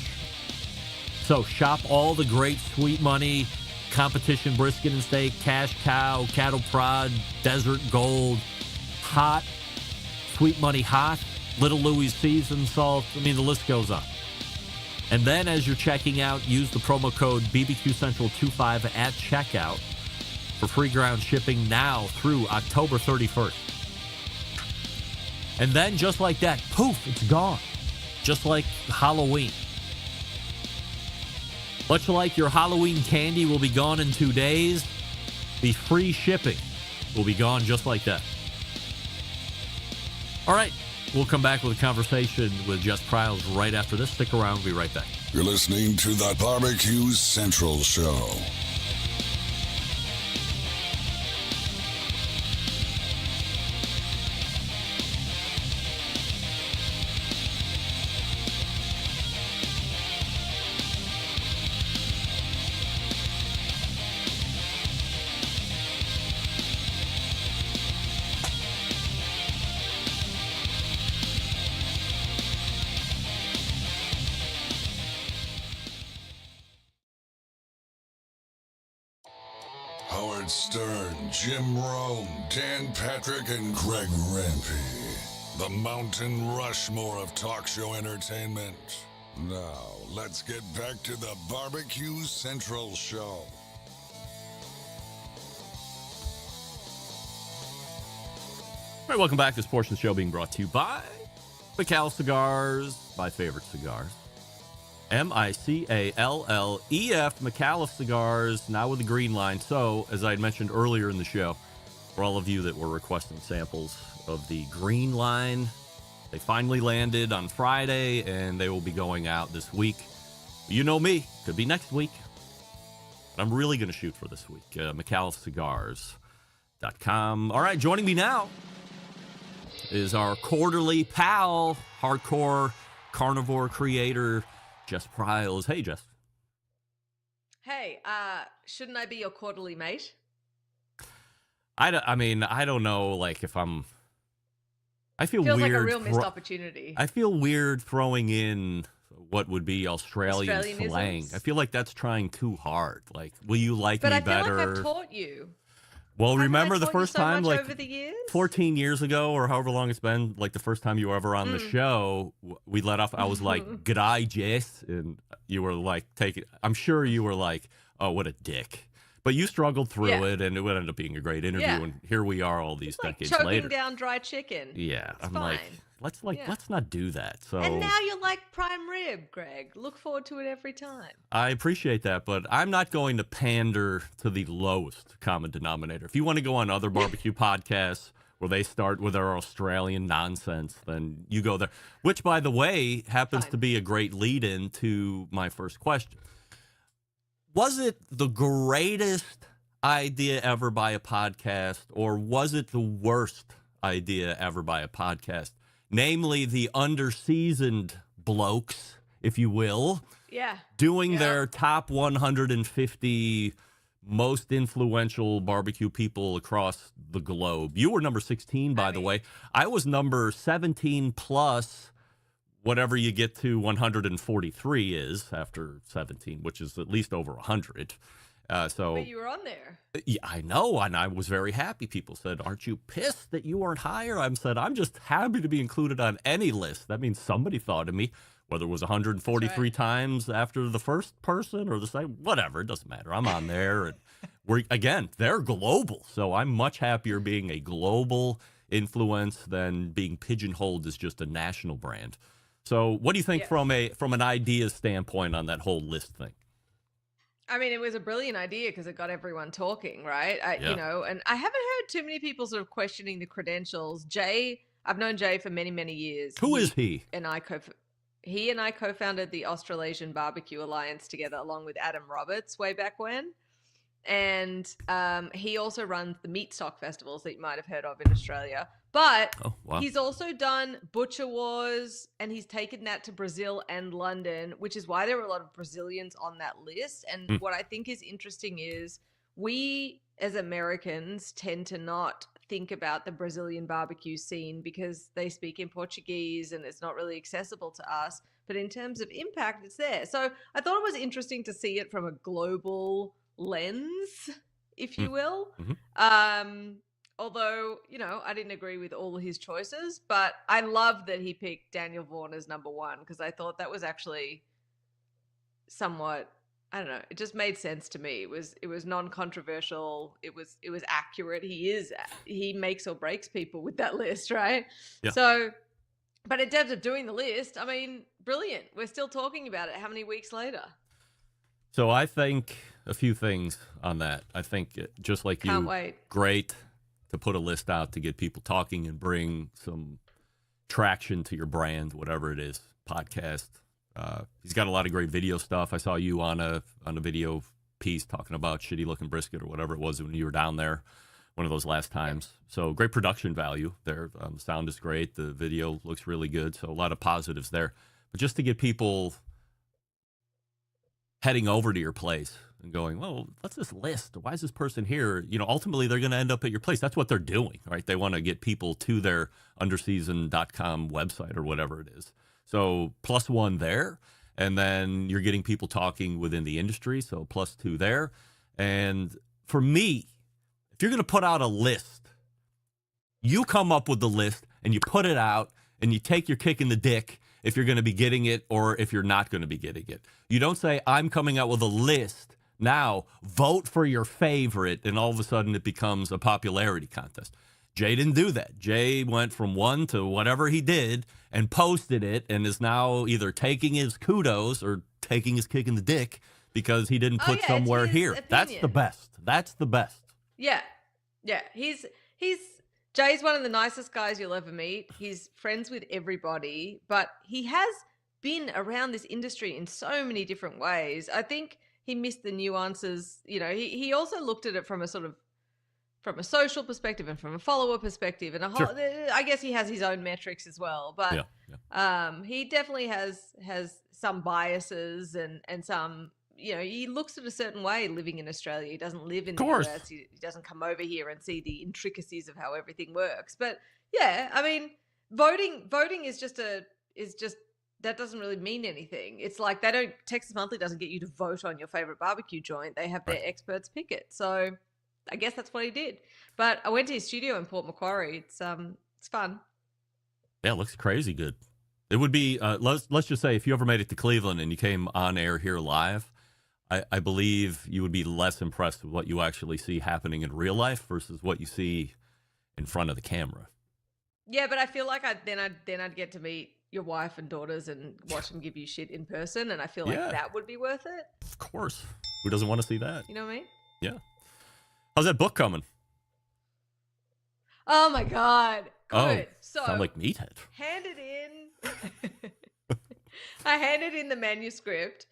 So shop all the great Sweet Money, Competition Brisket and Steak, Cash Cow, Cattle Prod, Desert Gold, Hot, Sweet Money Hot, Little Louis Seasoned Salt. I mean, the list goes on. And then as you're checking out, use the promo code BBQ Central 25 at checkout for free ground shipping now through October 31st. And then just like that, poof, it's gone. Just like Halloween. Much like your Halloween candy will be gone in 2 days, the free shipping will be gone just like that. All right, we'll come back with a conversation with Jess Pryles right after this. Stick around, we'll be right back. You're listening to the Barbecue Central Show. Howard Stern, Jim Rome, Dan Patrick, and Greg Rempe. The Mountain Rushmore of talk show entertainment. Now, let's get back to the Barbecue Central Show. All right, welcome back. This portion of the show being brought to you by McAuliffe Cigars, my favorite cigars. MICALLEF, McAuliffe Cigars, now with the green line. So, as I had mentioned earlier in the show, for all of you that were requesting samples of the green line, they finally landed on Friday, and they will be going out this week. You know me, could be next week. But I'm really going to shoot for this week. McAuliffeCigars.com. All right, joining me now is our quarterly pal, Hardcore Carnivore creator, Jess Pryles. Hey, Jess. Hey, shouldn't I be your quarterly mate? I mean, I don't know, like, if I'm... I feel Feels weird. Like a real missed opportunity. I feel weird throwing in what would be Australian slang. I feel like that's trying too hard. Like, will you like me better? But I feel like I've taught you. Well, Haven't remember I the taught first you so time, much like over the years? 14 years ago, or however long it's been, like the first time you were ever on the show, we let off. I was like, "G'day, Jess," and you were like, I'm sure you were like, "Oh, what a dick." But you struggled through it, and it would end up being a great interview. Yeah. And here we are, all these decades choking later. down dry chicken. Yeah, It's I'm fine. like, let's not do that. So, And now you like prime rib, Greg. Look forward to it every time. I appreciate that, but I'm not going to pander to the lowest common denominator. If you want to go on other barbecue podcasts where they start with their Australian nonsense, then you go there. Which, by the way, happens to be a great lead-in to my first question. Was it the greatest idea ever by a podcast, or was it the worst idea ever by a podcast? Namely, the underseasoned blokes, if you will, doing their top 150 most influential barbecue people across the globe. You were number 16, by the way. I was number 17 plus whatever you get to 143 is after 17, which is at least over 100. But you were on there. Yeah, I know, and I was very happy. People said, "Aren't you pissed that you weren't higher?" I said, "I'm just happy to be included on any list. That means somebody thought of me, whether it was 143 times after the first person or the second, whatever. It doesn't matter. I'm on there, and they're global, so I'm much happier being a global influence than being pigeonholed as just a national brand. So, what do you think from an idea standpoint on that whole list thing? I mean, it was a brilliant idea because it got everyone talking, right? You know, and I haven't heard too many people sort of questioning the credentials. I've known Jay for many, many years. Who is he? He and I co-founded the Australasian Barbecue Alliance together, along with Adam Roberts way back when. And he also runs the meat stock festivals that you might have heard of in Australia. But he's also done Butcher Wars, and he's taken that to Brazil and London, which is why there were a lot of Brazilians on that list. And what I think is interesting is we, as Americans, tend to not think about the Brazilian barbecue scene because they speak in Portuguese and it's not really accessible to us. But in terms of impact, it's there. So I thought it was interesting to see it from a global lens, if you will. Although, you know, I didn't agree with all of his choices, but I love that he picked Daniel Vaughan as number one because I thought that was actually somewhat, I don't know, it just made sense to me. It was non-controversial. It was accurate. He makes or breaks people with that list, right? Yeah. So, but in terms of doing the list, I mean, brilliant. We're still talking about it. How many weeks later? So I think a few things on that. I think just like Can't wait. Great to put a list out to get people talking and bring some traction to your brand, whatever it is, podcast. He's got a lot of great video stuff. I saw you on a video piece talking about shitty looking brisket or whatever it was when you were down there one of those last times. So great production value there. Sound is great. The video looks really good. So a lot of positives there. But just to get people heading over to your place and going, well, what's this list? Why is this person here? You know, ultimately they're going to end up at your place. That's what they're doing, right? They want to get people to their underseason.com website or whatever it is. So +1 there. And then you're getting people talking within the industry. So +2 there. And for me, if you're going to put out a list, you come up with the list and you put it out and you take your kick in the dick if you're going to be getting it or if you're not going to be getting it. You don't say, I'm coming out with a list. Now, vote for your favorite, and all of a sudden it becomes a popularity contest. Jay didn't do that. Jay went from 1 to whatever he did and posted it and is now either taking his kudos or taking his kick in the dick because he didn't put somewhere here. Opinion. That's the best. That's the best. Yeah. Jay's one of the nicest guys you'll ever meet. He's friends with everybody, but he has been around this industry in so many different ways. I think he missed the nuances. You know, he also looked at it from a sort of from a social perspective and from a follower perspective, and I guess he has his own metrics as well. But he definitely has some biases and some. You know, he looks at a certain way living in Australia. He doesn't live in the US. He doesn't come over here and see the intricacies of how everything works. But yeah, I mean, voting is just that doesn't really mean anything. It's like Texas Monthly doesn't get you to vote on your favorite barbecue joint. They have their experts pick it. So I guess that's what he did. But I went to his studio in Port Macquarie. It's fun. Yeah, it looks crazy good. It would be let's just say if you ever made it to Cleveland and you came on air here live, I believe you would be less impressed with what you actually see happening in real life versus what you see in front of the camera. Yeah, but I feel like I'd get to meet your wife and daughters and watch them give you shit in person, and I feel like that would be worth it. Of course. Who doesn't want to see that? You know what I mean? Yeah. How's that book coming? Oh, my God. Good. So sound like Meathead. Handed in. I handed in the manuscript.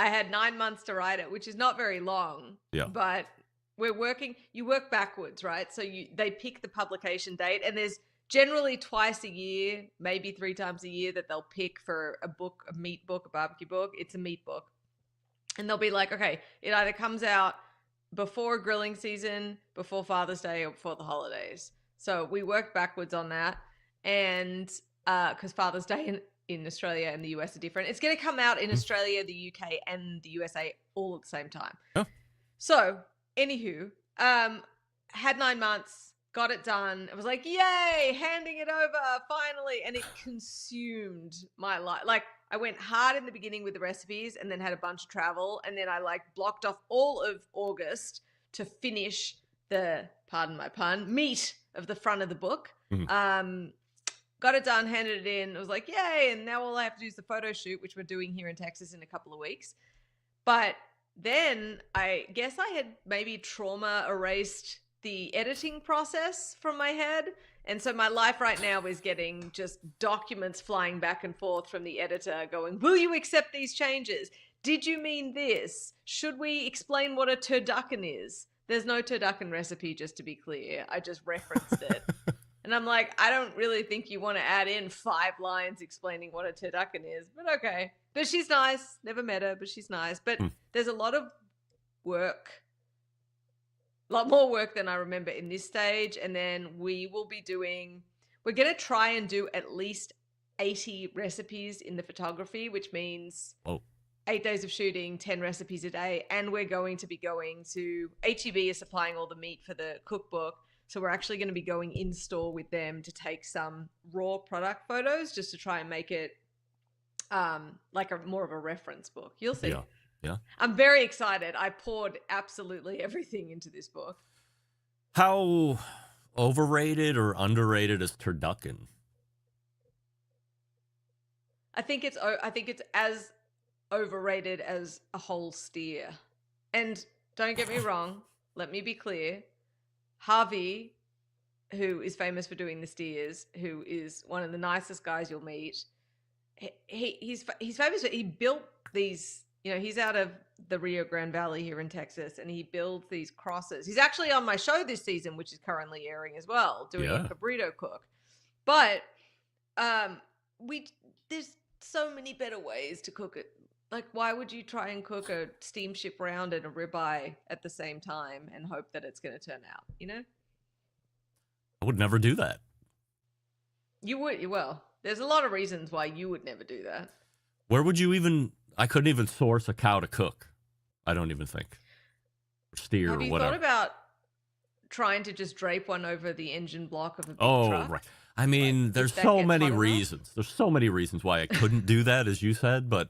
I had 9 months to write it, which is not very long. Yeah. But you work backwards, right? So they pick the publication date, and there's generally twice a year, maybe 3 times a year, that they'll pick for a book, a meat book, a barbecue book. It's a meat book. And they'll be like, okay, it either comes out before grilling season, before Father's Day, or before the holidays. So we worked backwards on that. And because Father's Day in Australia and the US are different. It's going to come out in Australia, the UK, and the USA all at the same time. Oh. So, anywho, had 9 months, got it done. I was like, yay, handing it over finally. And it consumed my life. Like, I went hard in the beginning with the recipes and then had a bunch of travel. And then I like blocked off all of August to finish the, pardon my pun, meat of the front of the book. Got it done, handed it in. It was like, yay. And now all I have to do is the photo shoot, which we're doing here in Texas in a couple of weeks. But then I guess I had maybe trauma erased the editing process from my head. And so my life right now is getting just documents flying back and forth from the editor going, will you accept these changes? Did you mean this? Should we explain what a turducken is? There's no turducken recipe, just to be clear. I just referenced it. And I'm like, I don't really think you want to add in 5 lines explaining what a turducken is, but okay. But she's nice. Never met her, but she's nice. But there's a lot of work, a lot more work than I remember in this stage. And then we're going to try and do at least 80 recipes in the photography, which means 8 days of shooting, 10 recipes a day. And we're going to be going to, HEB is supplying all the meat for the cookbook. So we're actually going to be going in store with them to take some raw product photos just to try and make it like more of a reference book. You'll see. Yeah. I'm very excited. I poured absolutely everything into this book. How overrated or underrated is turducken? I think it's as overrated as a whole steer. And don't get me wrong, let me be clear. Harvey, who is famous for doing the steers, who is one of the nicest guys you'll meet, he's famous for, he built these, he's out of the Rio Grande Valley here in Texas, and he builds these crosses. He's actually on my show this season, which is currently airing as well, doing a burrito cook. But there's so many better ways to cook it. Like, why would you try and cook a steamship round and a ribeye at the same time and hope that it's going to turn out, I would never do that. You would, well, there's a lot of reasons why you would never do that. Where would you even, I couldn't even source a cow to cook. I don't even think. Or steer or whatever. Have you thought about trying to just drape one over the engine block of a big truck? Right. I mean, there's so many reasons. There's so many reasons why I couldn't do that, as you said, but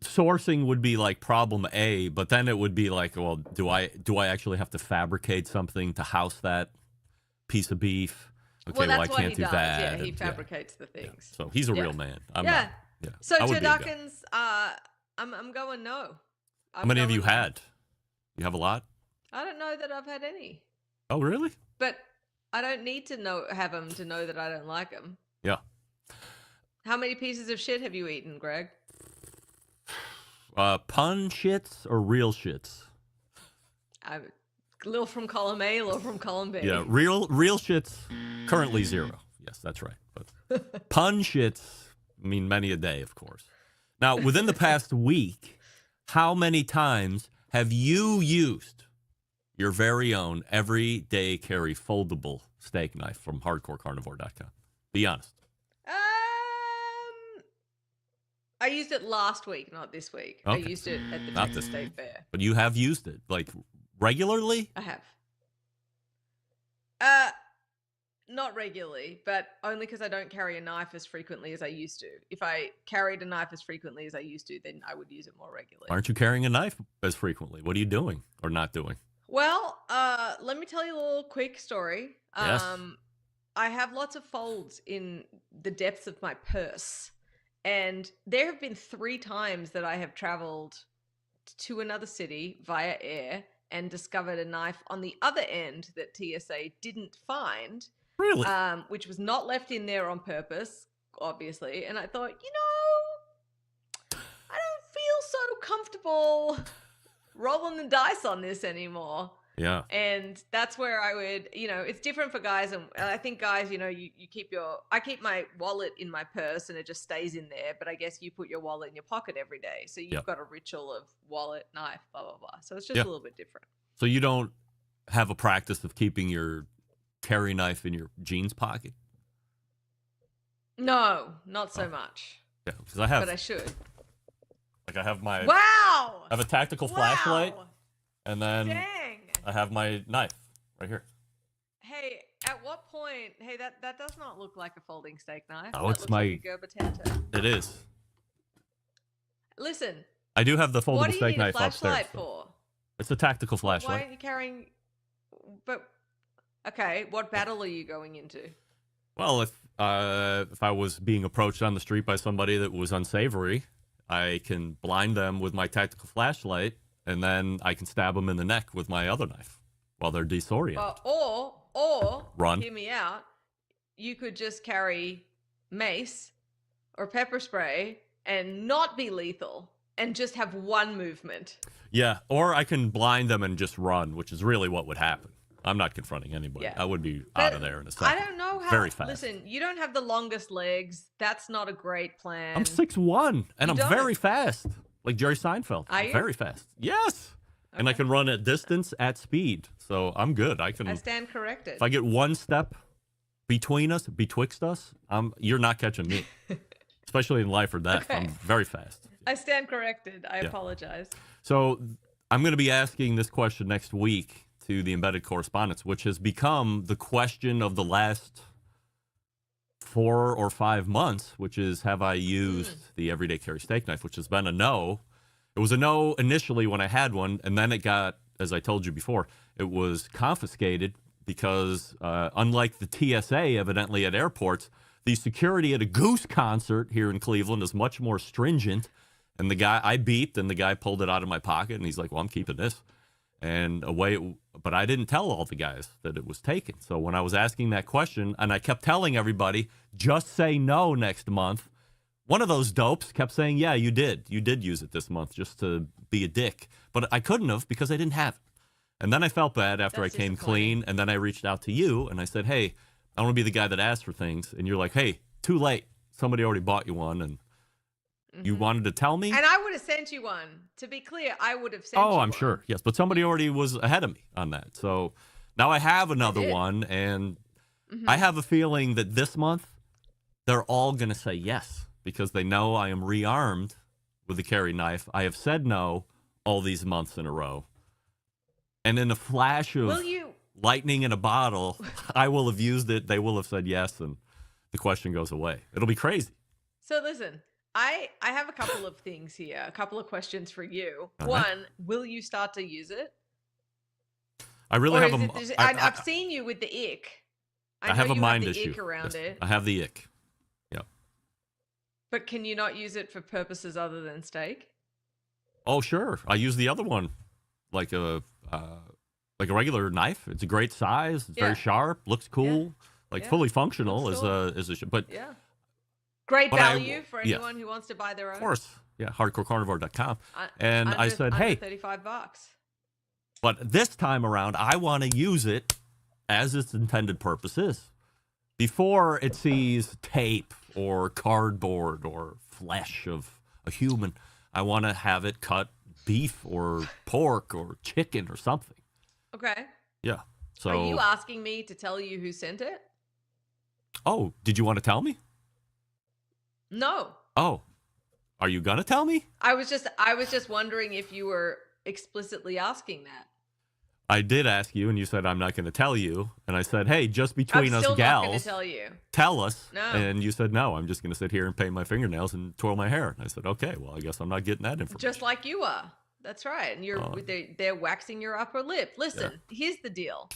sourcing would be like problem A, but then it would be like, well, do I actually have to fabricate something to house that piece of beef? Okay, well, that's I can't he do does. that. Yeah, he fabricates the things. So he's a real man. I'm not. Yeah. So turduckens, I'm going no. How many have you had? You have a lot? I don't know that I've had any. Oh, really? But I don't need to have them to know that I don't like them. Yeah. How many pieces of shit have you eaten, Greg? Pun shits or real shits? A little from column A, a little from column B. Yeah, real shits, currently 0. Yes, that's right. But pun shits, I mean, many a day, of course. Now, within the past week, how many times have you used your very own everyday carry foldable steak knife from hardcorecarnivore.com? Be honest. I used it last week, not this week. Okay. I used it at the Texas State Fair. But you have used it, like, regularly? I have. Not regularly, but only because I don't carry a knife as frequently as I used to. If I carried a knife as frequently as I used to, then I would use it more regularly. Aren't you carrying a knife as frequently? What are you doing or not doing? Well, let me tell you a little quick story. Yes. I have lots of folds in the depths of my purse. And there have been 3 times that I have traveled to another city via air and discovered a knife on the other end that TSA didn't find. Really? Which was not left in there on purpose, obviously. And I thought, I don't feel so comfortable rolling the dice on this anymore. Yeah. And that's where I would, it's different for guys. And I think guys, you keep I keep my wallet in my purse and it just stays in there. But I guess you put your wallet in your pocket every day. So you've got a ritual of wallet, knife, blah, blah, blah. So it's just a little bit different. So you don't have a practice of keeping your carry knife in your jeans pocket? No, not so much. Yeah, because I have. But I should. Like I have my. Wow! I have a tactical flashlight. And then Dang. I have my knife right here. Hey, at what point? Hey, that does not look like a folding steak knife. Oh, that it's looks my. like a Gerber Tanto. It is. Listen. I do have the foldable What do you steak need a knife flashlight upstairs. for? It's a tactical Why flashlight. aren't you carrying? But okay, what battle are you going into? Well, if I was being approached on the street by somebody that was unsavory, I can blind them with my tactical flashlight, and then I can stab them in the neck with my other knife while they're disoriented. Or Run. Hear me out. You could just carry mace or pepper spray and not be lethal, and just have one movement. Yeah, or I can blind them and just run, which is really what would happen. I'm not confronting anybody. Yeah. I would be out of there in a second. I don't know how. Very fast. Listen, you don't have the longest legs. That's not a great plan. I'm 6'1", and I'm don't? very fast, like Jerry Seinfeld. Are you? Very fast. Yes, and I can run at distance, at speed. So I'm good. I can. I stand corrected. If I get one step betwixt us, you're not catching me. Especially in life or death. Okay. I'm very fast. I stand corrected. I Yeah. apologize. So I'm going to be asking this question next week to the embedded correspondence, which has become the question of the last 4 or 5 months, which is, have I used the everyday carry steak knife, which has been a no. It was a no initially when I had one, and then it got, as I told you before, it was confiscated because unlike the TSA, evidently at airports, the security at a Goose concert here in Cleveland is much more stringent. And I beeped, and the guy pulled it out of my pocket, and he's like, well, I'm keeping this. And but I didn't tell all the guys that it was taken. So when I was asking that question, and I kept telling everybody, just say no next month, one of those dopes kept saying, yeah, you did. You did use it this month just to be a dick. But I couldn't have because I didn't have it. And then I felt bad after I came clean, and then I reached out to you, and I said, hey, I want to be the guy that asks for things. And you're like, hey, too late. Somebody already bought you one, and you wanted to tell me? And I would have sent you one. To be clear, I would have sent you Oh, I'm one. sure. Yes, but somebody already was ahead of me on that. So now I have another did. one, and I have a feeling that this month they're all going to say yes because they know I am rearmed with the carry knife. I have said no all these months in a row. And in a flash of lightning in a bottle, I will have used it. They will have said yes, and the question goes away. It'll be crazy. So listen, I have a couple of things here, a couple of questions for you. All right. One, will you start to use it? I really Or have is a. it I've seen you with the ick. I know have a you mind have the issue. ick around Yes, it. I have the ick. Yeah. But can you not use it for purposes other than steak? Oh, sure. I use the other one like a regular knife. It's a great size. It's Yeah. very sharp. Looks cool. Like Yeah. fully functional Looks as a but Yeah. Great but I- value for yeah. anyone who wants to buy their own. of course, yeah, hardcorecarnivore.com. And Under- I said, under hey, $35. but this time around, I want to use it as its intended purpose is. Before it sees tape or cardboard or flesh of a human, I want to have it cut beef or pork or chicken or something. Okay. Yeah. So, Are you asking me to tell you who sent it? oh, did you want to tell me? No. Oh, are you gonna tell me? I was just wondering if you were explicitly asking that. I did ask you, and you said I'm not going to tell you. And I said, hey, just I'm between us still not going gals, to tell you. tell us. No. And you said no. I'm just going to sit here and paint my fingernails and twirl my hair. And I said, okay, well, I guess I'm not getting that information. Just like you are. That's right. And they're waxing your upper lip. Listen, here's the deal.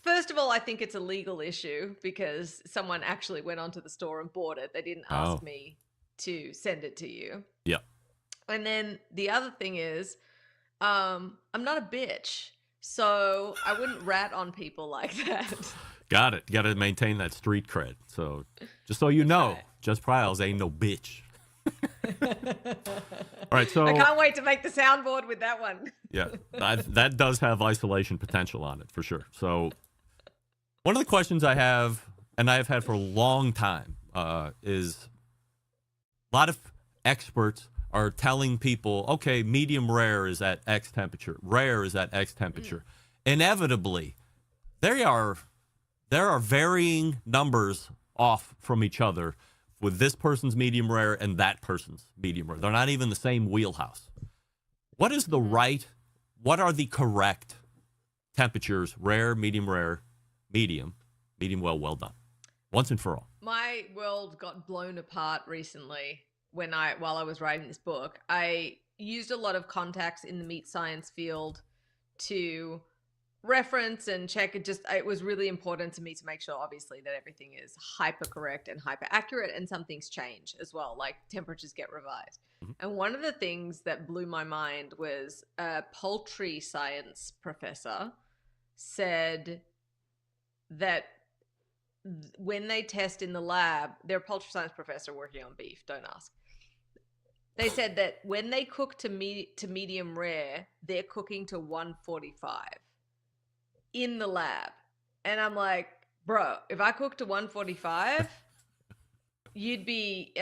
First of all, I think it's a legal issue because someone actually went onto the store and bought it. They didn't ask me to send it to you. Yeah. And then the other thing is, I'm not a bitch, so I wouldn't rat on people like that. Got it. Got to maintain that street cred. So just so you know, Jess Pryles ain't no bitch. All right, so I can't wait to make the soundboard with that one. yeah, that does have isolation potential on it for sure. So one of the questions I have, and I have had for a long time, is a lot of experts are telling people, okay, medium rare is at X temperature, rare is at X temperature. Inevitably, there are varying numbers off from each other with this person's medium rare and that person's medium rare. They're not even the same wheelhouse. What is the right what are the correct temperatures? Rare, medium, medium well done. Once and for all. My world got blown apart recently while I was writing this book. I used a lot of contacts in the meat science field to reference and check. It was really important to me to make sure, obviously, that everything is hyper correct and hyper accurate, and some things change as well, like temperatures get revised. And one of the things that blew my mind was a poultry science professor said that when they test in the lab, they're a poultry science professor working on beef, don't ask. They said that when they cook to medium rare, they're cooking to 145 in the lab. And I'm like, bro, if I cook to 145, you'd be,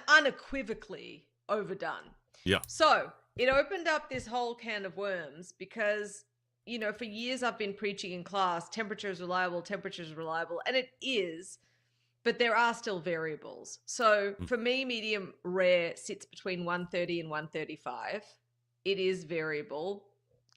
unequivocally overdone. Yeah. So it opened up this whole can of worms because, for years I've been preaching in class, temperature is reliable, and it is, but there are still variables. So for me, medium rare sits between 130 and 135. It is variable.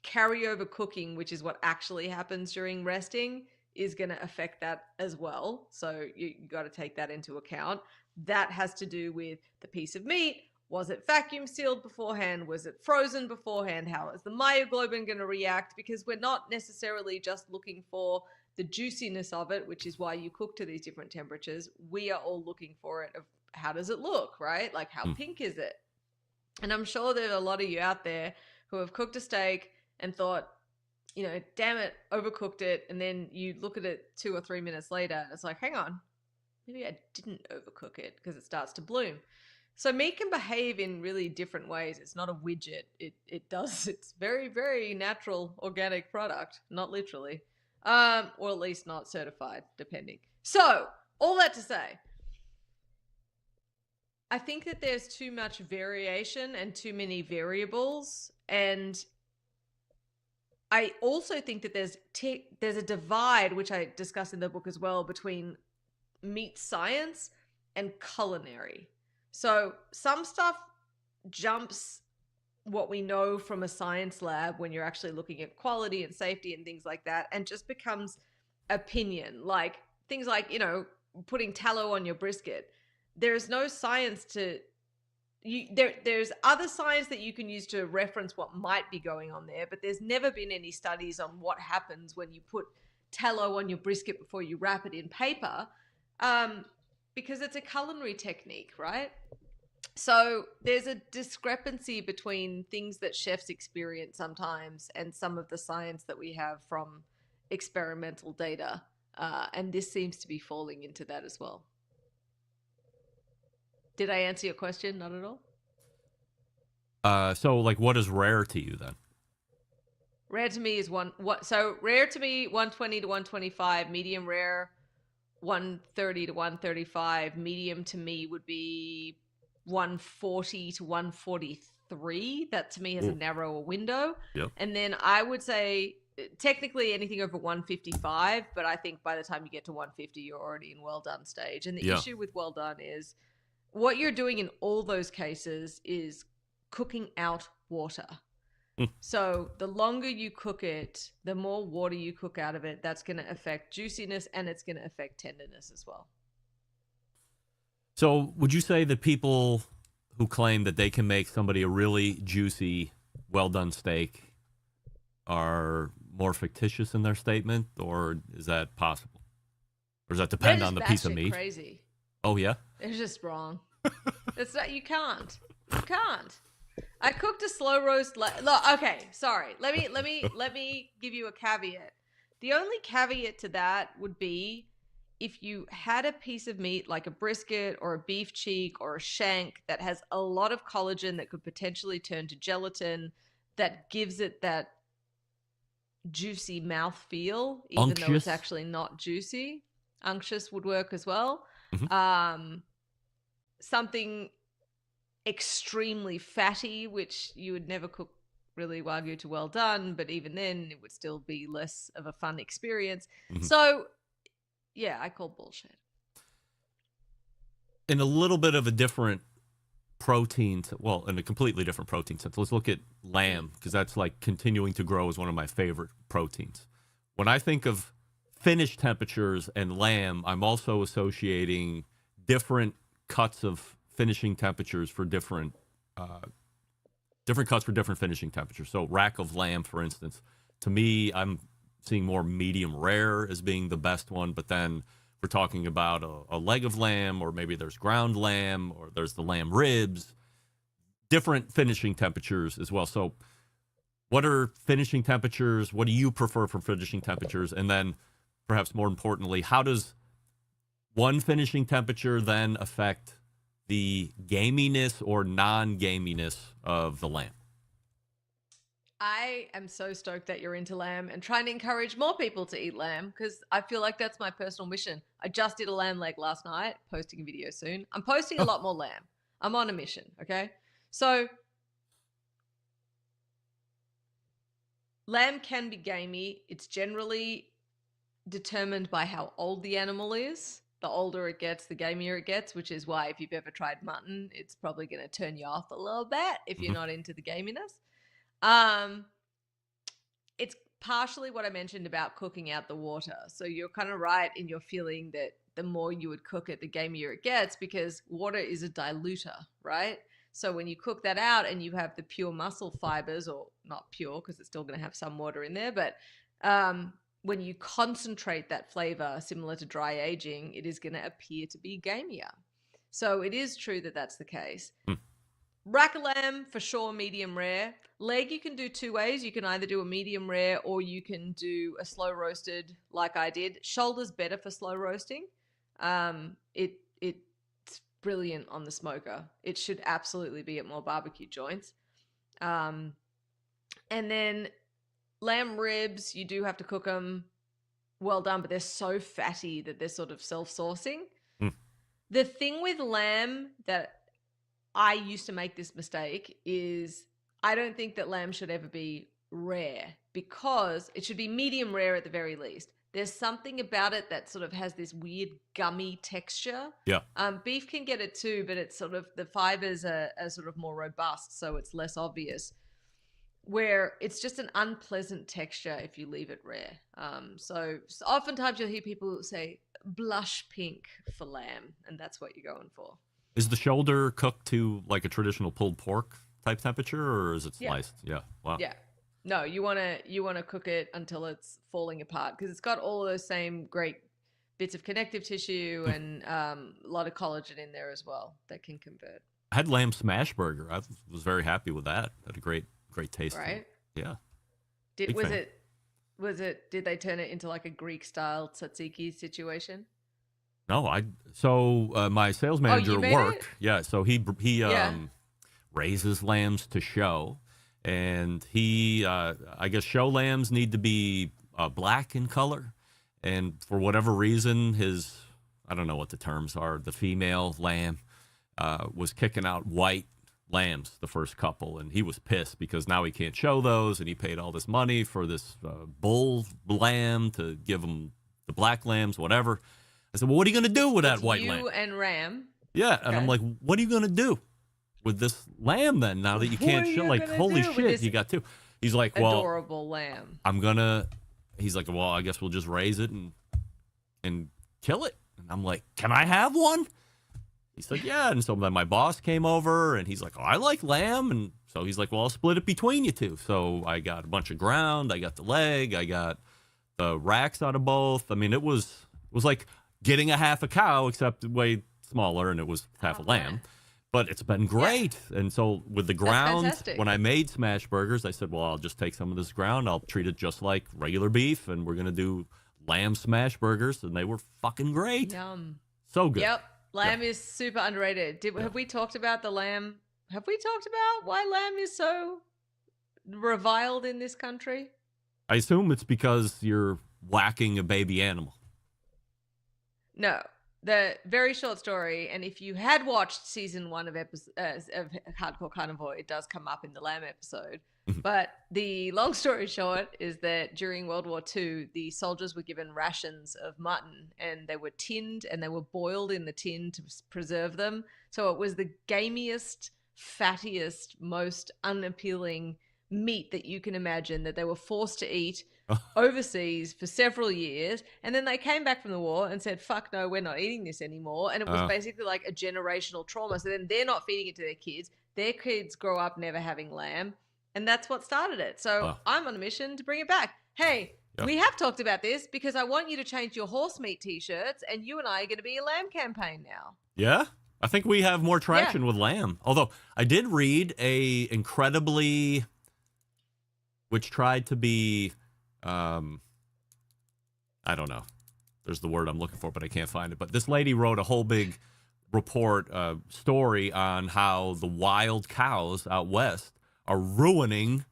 Carryover cooking, which is what actually happens during resting, is going to affect that as well. So you got to take that into account. That has to do with the piece of meat. Was it vacuum sealed beforehand? Was it frozen beforehand? How is the myoglobin going to react? Because we're not necessarily just looking for the juiciness of it, which is why you cook to these different temperatures. We are all looking for it of how does it look, right? Like how pink is it? And I'm sure there are a lot of you out there who have cooked a steak and thought, damn it, overcooked it. And then you look at it 2 or 3 minutes later and it's like, hang on, maybe I didn't overcook it because it starts to bloom. So meat can behave in really different ways. It's not a widget. It's very, very natural organic product, not literally. Or at least not certified, depending. So, all that to say, I think that there's too much variation and too many variables. And I also think that there's a divide, which I discuss in the book as well, between meat science and culinary. So some stuff jumps what we know from a science lab when you're actually looking at quality and safety and things like that, and just becomes opinion. Like things like, putting tallow on your brisket. There's no science there's other science that you can use to reference what might be going on there, but there's never been any studies on what happens when you put tallow on your brisket before you wrap it in paper. Because it's a culinary technique, right? So there's a discrepancy between things that chefs experience sometimes and some of the science that we have from experimental data. And this seems to be falling into that as well. Did I answer your question? Not at all? So what is rare to you then? Rare to me is rare to me, 120 to 125, medium rare, 130 to 135. Medium to me would be 140 to 143. That to me has a narrower window. Yep. And then I would say technically anything over 155, but I think by the time you get to 150, you're already in well done stage. And the issue with well done is what you're doing in all those cases is cooking out water. So the longer you cook it, the more water you cook out of it. That's going to affect juiciness and it's going to affect tenderness as well. So would you say that people who claim that they can make somebody a really juicy, well-done steak are more fictitious in their statement, or is that possible? Or does that depend on the piece of meat? Crazy. Oh, yeah? They're just wrong. It's not, you can't. I cooked a slow roast. Okay, sorry. Let me give you a caveat. The only caveat to that would be if you had a piece of meat like a brisket or a beef cheek or a shank that has a lot of collagen that could potentially turn to gelatin, that gives it that juicy mouth feel, even though it's actually not juicy. Unctuous would work as well. Mm-hmm. Something extremely fatty, which you would never cook really Wagyu to well done, but even then it would still be less of a fun experience. Mm-hmm. So yeah, I call bullshit. In a little bit of a different proteins, well, in a completely different protein sense. Let's look at lamb, because that's like continuing to grow is one of my favorite proteins. When I think of finish temperatures and lamb, I'm also associating different cuts of finishing temperatures for different cuts for different finishing temperatures. So rack of lamb, for instance, to me, I'm seeing more medium rare as being the best one, but then we're talking about a leg of lamb, or maybe there's ground lamb, or there's the lamb ribs, different finishing temperatures as well. So what are finishing temperatures? What do you prefer for finishing temperatures? And then perhaps more importantly, how does one finishing temperature then affect the gaminess or non-gaminess of the lamb? I am so stoked that you're into lamb and trying to encourage more people to eat lamb, because I feel like that's my personal mission. I just did a lamb leg last night, posting a video soon. I'm posting a lot more lamb. I'm on a mission, okay? So lamb can be gamey. It's generally determined by how old the animal is. The older it gets, the gamier it gets, which is why if you've ever tried mutton, it's probably going to turn you off a little bit if you're not into the gaminess. It's partially what I mentioned about cooking out the water. So you're kind of right in your feeling that the more you would cook it, the gamier it gets, because water is a diluter, right? So when you cook that out and you have the pure muscle fibers, or not pure because it's still going to have some water in there, but when you concentrate that flavor similar to dry aging, it is going to appear to be gamier. So it is true that that's the case. Rack of lamb, for sure, medium rare. Leg, you can do two ways. You can either do a medium rare or you can do a slow roasted like I did. Shoulder's better for slow roasting. It's brilliant on the smoker. It should absolutely be at more barbecue joints. And then lamb ribs, you do have to cook them well done, but they're so fatty that they're sort of self-sourcing. The thing with lamb that I used to make this mistake is I don't think that lamb should ever be rare, because it should be medium rare at the very least. There's something about it that sort of has this weird gummy texture. Yeah. Beef can get it too, but it's sort of, the fibers are sort of more robust, so it's less obvious. Where it's just an unpleasant texture if you leave it rare. So oftentimes you'll hear people say blush pink for lamb, and that's what you're going for. Is the shoulder cooked to like a traditional pulled pork type temperature, or is it sliced? Yeah. Wow. Yeah. No, you want to cook it until it's falling apart, because it's got all of those same great bits of connective tissue and a lot of collagen in there as well that can convert. I had lamb smash burger. I was very happy with that. Had a great taste. Right? Yeah. Did they turn it into like a Greek style tzatziki situation? No, my sales manager at work. Yeah, so he raises lambs to show, and he I guess show lambs need to be black in color, and for whatever reason, I don't know what the terms are, the female lamb was kicking out white lambs the first couple, and he was pissed because now he can't show those, and he paid all this money for this bull lamb to give him the black lambs, whatever. I said, well, what are you going to do with that white lamb? You and ram. Yeah, and I'm like, what are you going to do with this lamb then, now that you can't show? Like, holy shit, you got two. He's like, well, adorable lamb. He's like, well, I guess we'll just raise it and kill it. And I'm like, can I have one? He's like, yeah. And so then my boss came over, and he's like, oh, I like lamb. And so he's like, well, I'll split it between you two. So I got a bunch of ground. I got the leg. I got the racks out of both. I mean, it was like getting a half a cow, except way smaller, and it was half a lamb. But it's been great. Yeah. And so with the ground, when I made smash burgers, I said, well, I'll just take some of this ground. I'll treat it just like regular beef, and we're going to do lamb smash burgers. And they were fucking great. Yum. So good. Yep. Lamb is super underrated. Have we talked about the lamb? Have we talked about why lamb is so reviled in this country? I assume it's because you're whacking a baby animal. No. The very short story, and if you had watched season 1 of Hardcore Carnivore, it does come up in the lamb episode. But the long story short is that during World War II, the soldiers were given rations of mutton, and they were tinned and they were boiled in the tin to preserve them So it was the gamiest, fattiest, most unappealing meat that you can imagine that they were forced to eat overseas for several years. And then they came back from the war and said, fuck no, we're not eating this anymore. And it was basically like a generational trauma. So then they're not feeding it to their kids. Their kids grow up never having lamb. And that's what started it. So I'm on a mission to bring it back. Hey, we have talked about this because I want you to change your horse meat t-shirts, and you and I are going to be a lamb campaign now. Yeah? I think we have more traction with lamb. Although I did read a incredibly, which tried to be, I don't know. There's the word I'm looking for, but I can't find it. But this lady wrote a whole big report, story on how the wild cows out west are ruining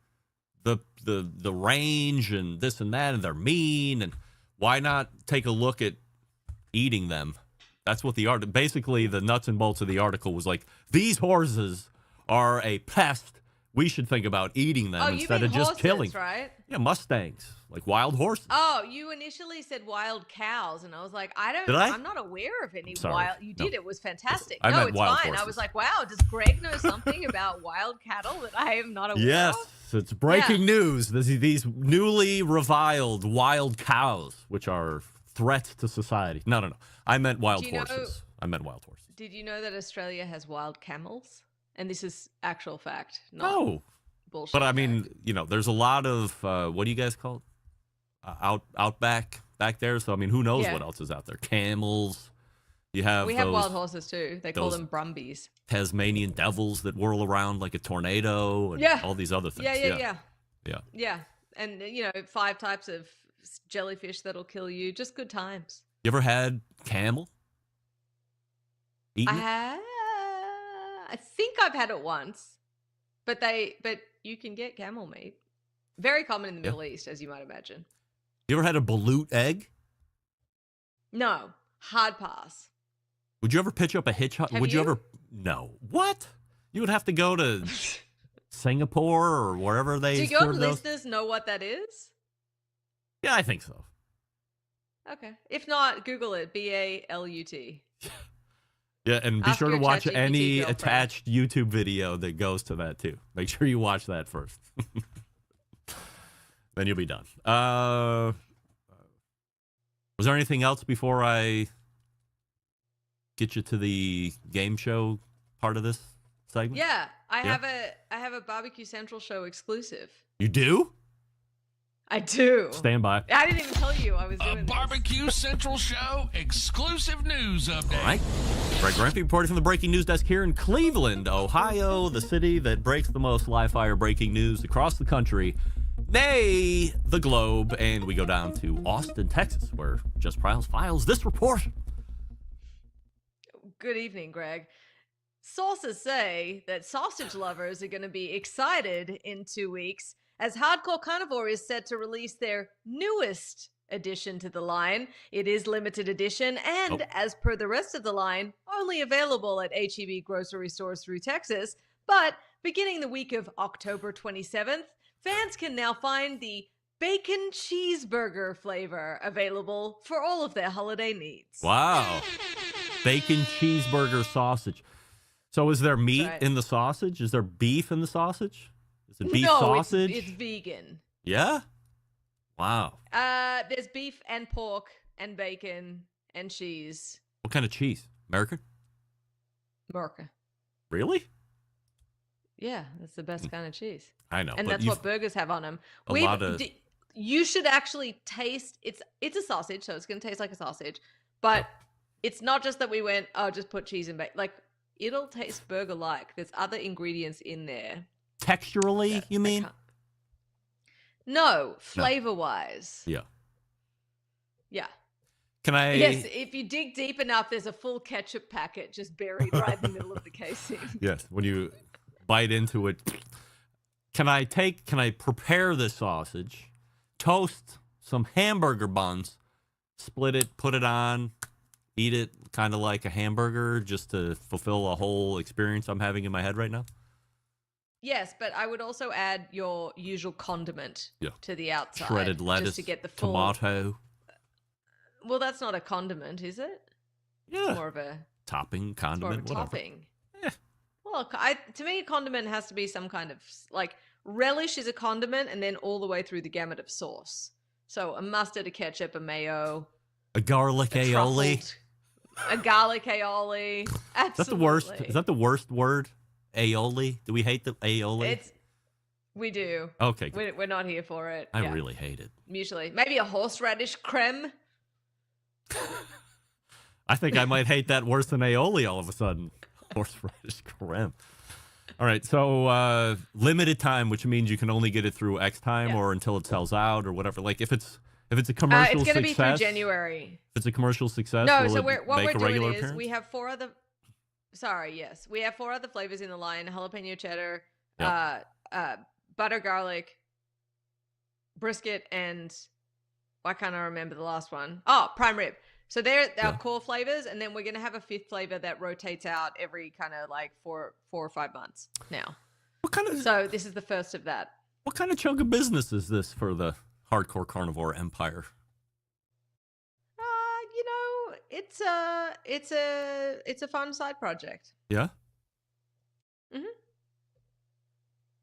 the range and this and that, and they're mean, and why not take a look at eating them? That's what basically the nuts and bolts of the article was like, these horses are a pest. We should think about eating them instead of just killing. Right? Yeah, Mustangs, like wild horses. Oh, you initially said wild cows, and I was like, Did I? I'm not aware of any Sorry. wild. You did. No. It was fantastic. I No, meant it's wild fine. horses. I was like, wow, does Greg know something about wild cattle that I am not aware Yes, of? it's breaking news. These newly reviled wild cows, which are threats to society. No. I meant wild horses. I meant wild horses. Did you know that Australia has wild camels? And this is actual fact. Not bullshit. But I mean, there's a lot of what do you guys call it? Outback back there. So I mean, who knows what else is out there? Camels. We have wild horses too. They call them brumbies. Tasmanian devils that whirl around like a tornado, and all these other things. Yeah. And 5 types of jellyfish that'll kill you. Just good times. You ever had camel? Eaten it? I think I've had it once, but you can get camel meat. Very common in the Middle East, as you might imagine. You ever had a balut egg? No, hard pass. Would you ever pitch up a hitchhike? Would you ever? No. What? You would have to go to Singapore or wherever they. Do your serve listeners know what that is? Yeah, I think so. Okay. If not, Google it. BALUT. Yeah, and be Ask sure to your watch ChatGPT any girlfriend. attached YouTube video that goes to that too. Make sure you watch that first. Then you'll be done. Was there anything else before I get you to the game show part of this segment? Yeah, I have a Barbecue Central show exclusive. You do? I do. Stand by. I didn't even tell you I was doing this. Barbecue Central Show exclusive news update. All right. Greg Rempe reporting from the breaking news desk here in Cleveland, Ohio, the city that breaks the most live fire breaking news across the country, nay, the globe. And we go down to Austin, Texas, where Jess Pryles files this report. Good evening, Greg. Sources say that sausage lovers are going to be excited in 2 weeks as Hardcore Carnivore is set to release their newest addition to the line. It is limited edition and, as per the rest of the line, only available at H-E-B grocery stores through Texas. But beginning the week of October 27th, fans can now find the bacon cheeseburger flavor available for all of their holiday needs. Wow. Bacon cheeseburger sausage. So is there meat in the sausage? Is there beef in the sausage? Is it beef sausage? It's vegan. Yeah? Wow. There's beef and pork and bacon and cheese. What kind of cheese? American? America. Really? Yeah, that's the best kind of cheese. I know. And but that's what burgers have on them. A lot of... You should actually taste, it's a sausage, so it's going to taste like a sausage. But it's not just that we went, just put cheese and bacon. Like, it'll taste burger-like. There's other ingredients in there. Texturally, you mean? No, flavor-wise. Yeah. Yeah. Can I... Yes, if you dig deep enough, there's a full ketchup packet just buried right in the middle of the casing. Yes, when you bite into it. Can I prepare this sausage, toast some hamburger buns, split it, put it on, eat it kind of like a hamburger just to fulfill a whole experience I'm having in my head right now? Yes, but I would also add your usual condiment to the outside. Shredded lettuce, just to get the full... tomato. Well, that's not a condiment, is it? Yeah. It's more of a... Topping, condiment, more of a whatever. topping. Look, to me, a condiment has to be some kind of like relish is a condiment, and then all the way through the gamut of sauce. So a mustard, a ketchup, a mayo, A garlic aioli. a garlic aioli. Absolutely. Is that the worst? Is that the worst word? Aioli? Do we hate the aioli? We do. Okay. We're not here for it. I really hate it. Mutually. Maybe a horseradish creme. I think I might hate that worse than aioli all of a sudden. Horseradish creme. All right, so limited time, which means you can only get it through X time or until it sells out or whatever. Like if it's a commercial success, it's going to be through January. If it's a commercial success, No, will so it what make we're a regular doing is appearance? we have 4 other. Sorry, yes, we have 4 other flavors in the line: jalapeno cheddar, butter garlic, brisket, and why can't I remember the last one? Oh, prime rib. So they're our core flavors, and then we're going to have a 5th flavor that rotates out every kind of like 4 or 5 months now. So this is the first of that. What kind of chunk of business is this for the Hardcore Carnivore empire? It's a fun side project. Yeah. Mm-hmm.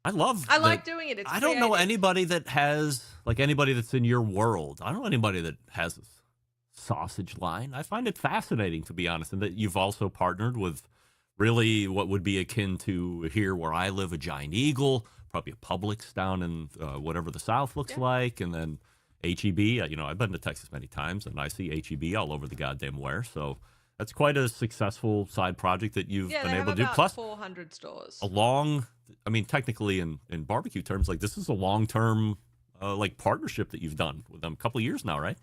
I like doing it. It's I don't know creative. anybody that has anybody that's in your world. I don't know anybody that has a sausage line. I find it fascinating, to be honest, and that you've also partnered with really what would be akin to here where I live, a Giant Eagle, probably a Publix down in whatever the South looks like, and then H-E-B. I've been to Texas many times, and I see H-E-B all over the goddamn where. So that's quite a successful side project that you've been able to do. About Plus, 400 stores. Technically in barbecue terms, like this is a long-term partnership that you've done with them. A couple of years now, right?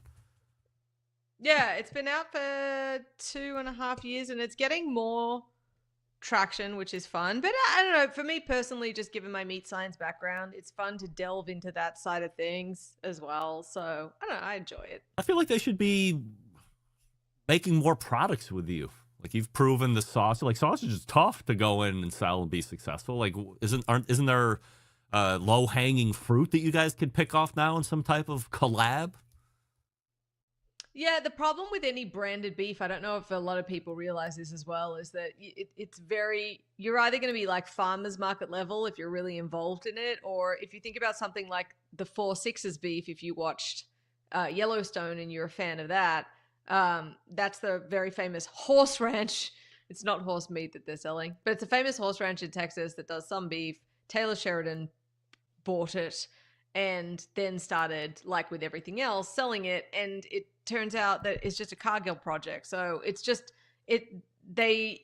Yeah, it's been out for 2.5 years, and it's getting more traction, which is fun. But I don't know, for me personally, just given my meat science background, it's fun to delve into that side of things as well. So I don't know, I enjoy it. I feel like they should be making more products with you. Like you've proven the sausage. Like sausage is tough to go in and sell and be successful. Like isn't there low-hanging fruit that you guys could pick off now in some type of collab? Yeah, the problem with any branded beef, I don't know if a lot of people realize this as well, is that you're either going to be like farmer's market level if you're really involved in it, or if you think about something like the 4 Sixes beef, if you watched Yellowstone and you're a fan of that, that's the very famous horse ranch. It's not horse meat that they're selling, but it's a famous horse ranch in Texas that does some beef. Taylor Sheridan bought it and then started, like with everything else, selling it, and it turns out that it's just a Cargill project. So it's just they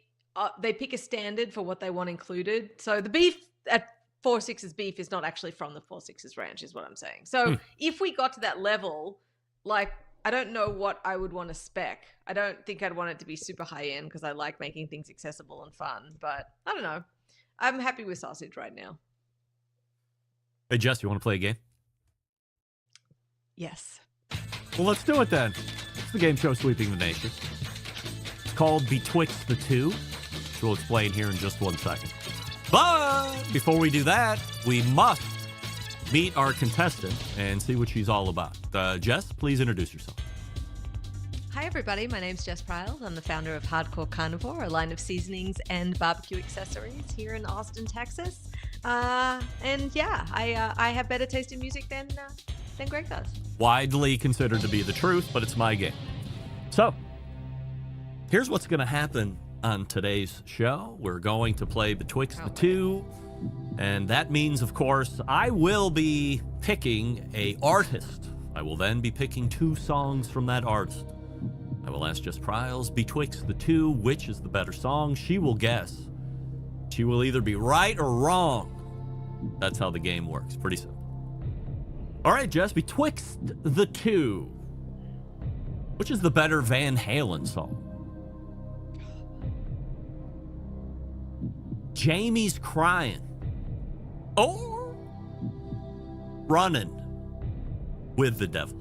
pick a standard for what they want included. So the beef at 4 Sixes beef is not actually from the 4 Sixes ranch, is what I'm saying. So if we got to that level, like I don't know what I would want to spec. I don't think I'd want it to be super high end because I like making things accessible and fun. But I don't know. I'm happy with sausage right now. Hey, Jess, you want to play a game? Yes. Well, let's do it then. It's the game show sweeping the nation. It's called Betwixt The Two, which we'll explain here in just 1 second. But before we do that, we must meet our contestant and see what she's all about. Jess, please introduce yourself. Hi, everybody. My name's Jess Pryles. I'm the founder of Hardcore Carnivore, a line of seasonings and barbecue accessories here in Austin, Texas. And yeah, I have better taste in music than Greg does. Widely considered to be the truth, but it's my game. So, here's what's going to happen on today's show. We're going to play Betwixt The Two, and that means, of course, I will be picking an artist. I will then be picking 2 songs from that artist. I will ask Jess Pryles, Betwixt The Two, which is the better song. She will guess. She will either be right or wrong. That's how the game works. Pretty simple. All right, Jess, Betwixt The Two, which is the better Van Halen song? Jamie's Crying or Running with the Devil?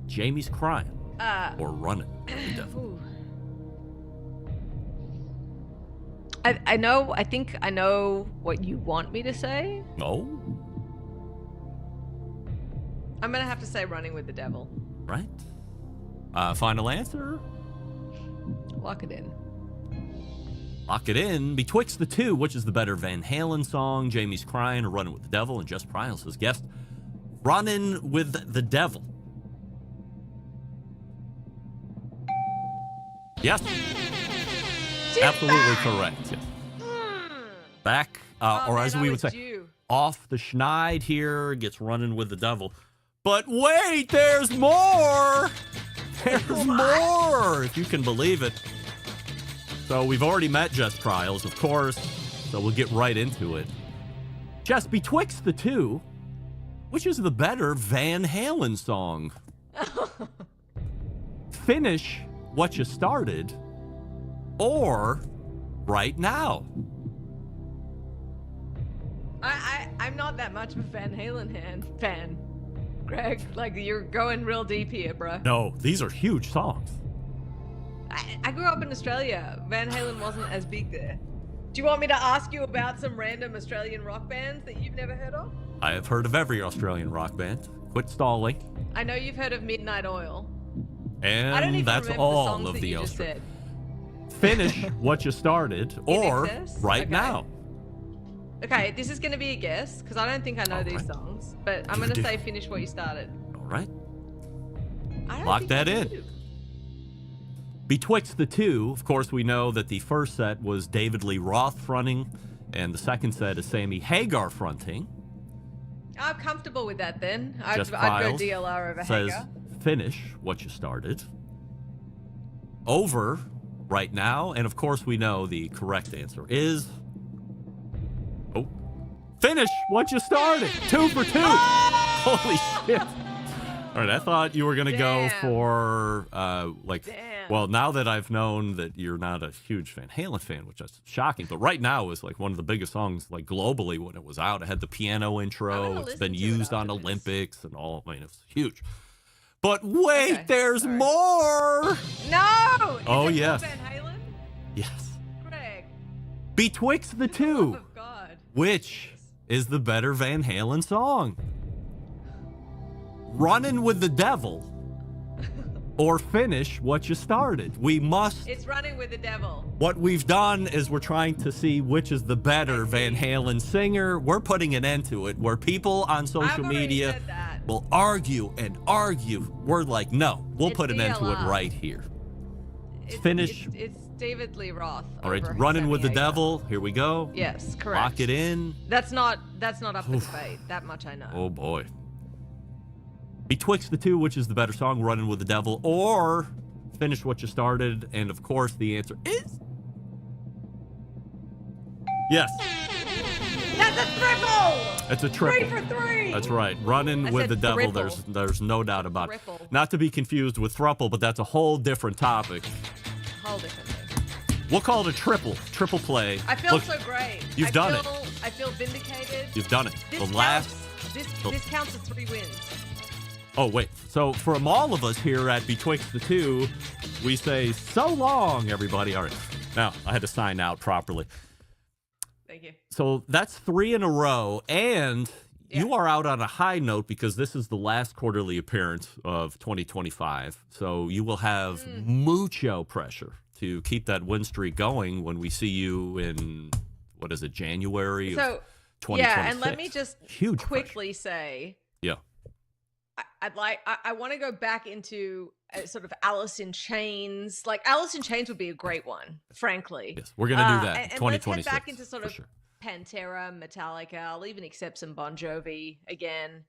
Jamie's Crying or Running with the Devil? I think I know what you want me to say. No. I'm going to have to say Running with the Devil. Right. Final answer? Lock it in. Lock it in. Betwixt the Two, which is the better Van Halen song? Jamie's crying or Running with the Devil, and Jess Pryles has guessed Running with the Devil. Yes. Absolutely correct. Yes. Back, or as we would say, off the schneid here, gets Running with the Devil. But wait, there's more! There's more, if you can believe it. So we've already met Jess Pryles, of course, so we'll get right into it. Jess, Betwixt the Two, which is the better Van Halen song? Finish What You Started, or Right Now? I'm not that much of a Van Halen fan, Greg. Like, you're going real deep here, bro. No, these are huge songs. I grew up in Australia. Van Halen wasn't as big there. Do you want me to ask you about some random Australian rock bands that you've never heard of? I have heard of every Australian rock band. Quit stalling. I know you've heard of Midnight Oil. And I don't even that's remember all the songs of that the you just Australian. said. Finish What You Started, or Right Okay. Now. Okay, this is going to be a guess, because I don't think I know these songs. But I'm going to say Finish What You Started. All right. I don't Lock think that I in. do. Betwixt the Two, of course, we know that the first set was David Lee Roth fronting, and the second set is Sammy Hagar fronting. I'm comfortable with that then. Jess I'd go Pryles DLR over says, Hagar. Finish What You Started. Over Right Now, and of course we know the correct answer is... Finish What You Started. 2 for 2. Holy shit. All right, I thought you were going to go for, well, now that I've known that you're not a huge Van Halen fan, which is shocking, but Right Now is like one of the biggest songs, like globally when it was out. It had the piano intro. It's been used on Olympics and all. I mean, it was huge. But wait, there's more. No! Oh, Is it yes. Van Halen? Yes. Greg. Betwixt the Two, of God. which is the better Van Halen song? Running with the Devil, or Finish What You Started? We must. It's Running with the Devil. What we've done is we're trying to see which is the better Van Halen singer. We're putting an end to it, where people on social media will argue and argue. We're like, no, we'll put an end to it right here. Finish. It's David Lee Roth. All right, over Running with the Sammy Hagar. Devil. Here we go. Yes, correct. Lock it in. That's not up for debate. That much I know. Oh boy. Betwixt the Two, which is the better song, Running with the Devil, or Finish What You Started? And of course, the answer is yes. That's a triple. It's a triple. 3 for 3. That's right. Running I with said the Devil. triple. There's no doubt about it. Triple. Not to be confused with thruple, but that's a whole different topic. Whole different thing. We'll call it a triple play. I feel Look, so great. You've done it. I feel vindicated. You've done it. This counts as 3 wins. Oh, wait. So from all of us here at Betwixt the Two, we say so long, everybody. All right. Now, I had to sign out properly. Thank you. So that's 3 in a row, and you are out on a high note because this is the last quarterly appearance of 2025. So you will have mucho pressure to keep that win streak going when we see you in, what is it, January of 2026. Yeah, and let me just Huge quickly say, yeah. I want to go back into sort of Alice in Chains. Like, Alice in Chains would be a great one, frankly. Yes, we're going to do that in and 2026. let's head back into sort of Pantera, Metallica. I'll even accept some Bon Jovi again.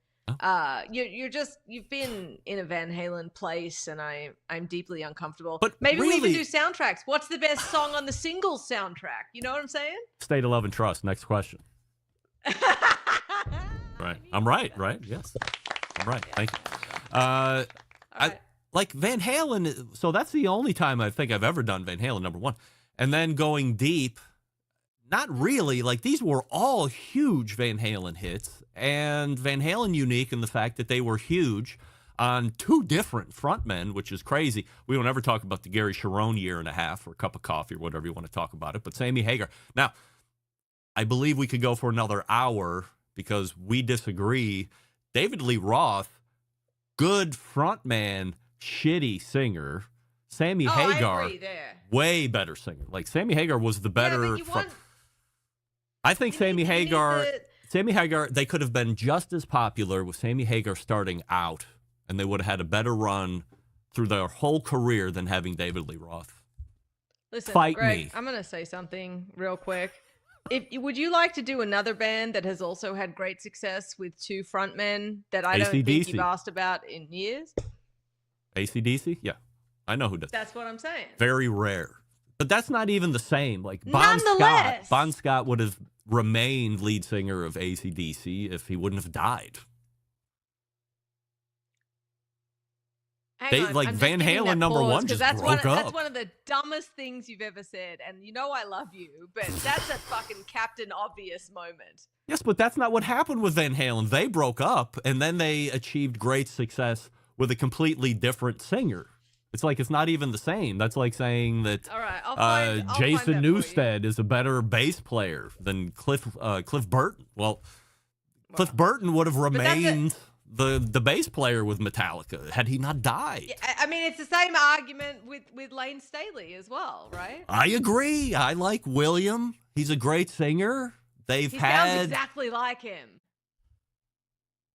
You've been in a Van Halen place, and I'm deeply uncomfortable. But maybe we even do soundtracks. What's the best song on the singles soundtrack? You know what I'm saying? State of Love and Trust. Next question. Right. I'm right, right? Yes. I'm right. Thank you. Like Van Halen, so that's the only time I think I've ever done Van Halen, number one. And then going deep, not really. Like, these were all huge Van Halen hits, and Van Halen unique in the fact that they were huge on 2 different frontmen, which is crazy. We don't ever talk about the Gary Cherone year and a half or cup of coffee or whatever you want to talk about it, but Sammy Hagar. Now, I believe we could go for another hour because we disagree. David Lee Roth, good frontman, shitty singer. Sammy I Hagar, agree there. way better singer. Like Sammy Hagar was the better. I think Sammy you need Hagar. Sammy Hagar. They could have been just as popular with Sammy Hagar starting out, and they would have had a better run through their whole career than having David Lee Roth. Listen, Fight Greg, me. I'm going to say something real quick. Would you like to do another band that has also had great success with two frontmen that I don't think AC/DC. you've asked about in years? AC/DC? Yeah. I know who does. That's what I'm saying. Very rare. But that's not even the same. Like Nonetheless. Bon Scott would have remained lead singer of AC/DC if he wouldn't have died. Hang on, like I'm just Van giving Halen that number pause, one 'cause just that's broke up. That's one of the dumbest things you've ever said, and you know I love you, but that's a fucking Captain Obvious moment. Yes, but that's not what happened with Van Halen. They broke up, and then they achieved great success with a completely different singer. It's like it's not even the same. That's like saying that All right, I'll find Jason that for you. Newsted is a better bass player than Cliff Burton. Well, Cliff Burton would have that's remained the bass player with Metallica had he not died. Yeah, I mean, it's the same argument with Lane Staley as well, right? I agree. I like William. He's a great singer. They've He had sounds exactly like him.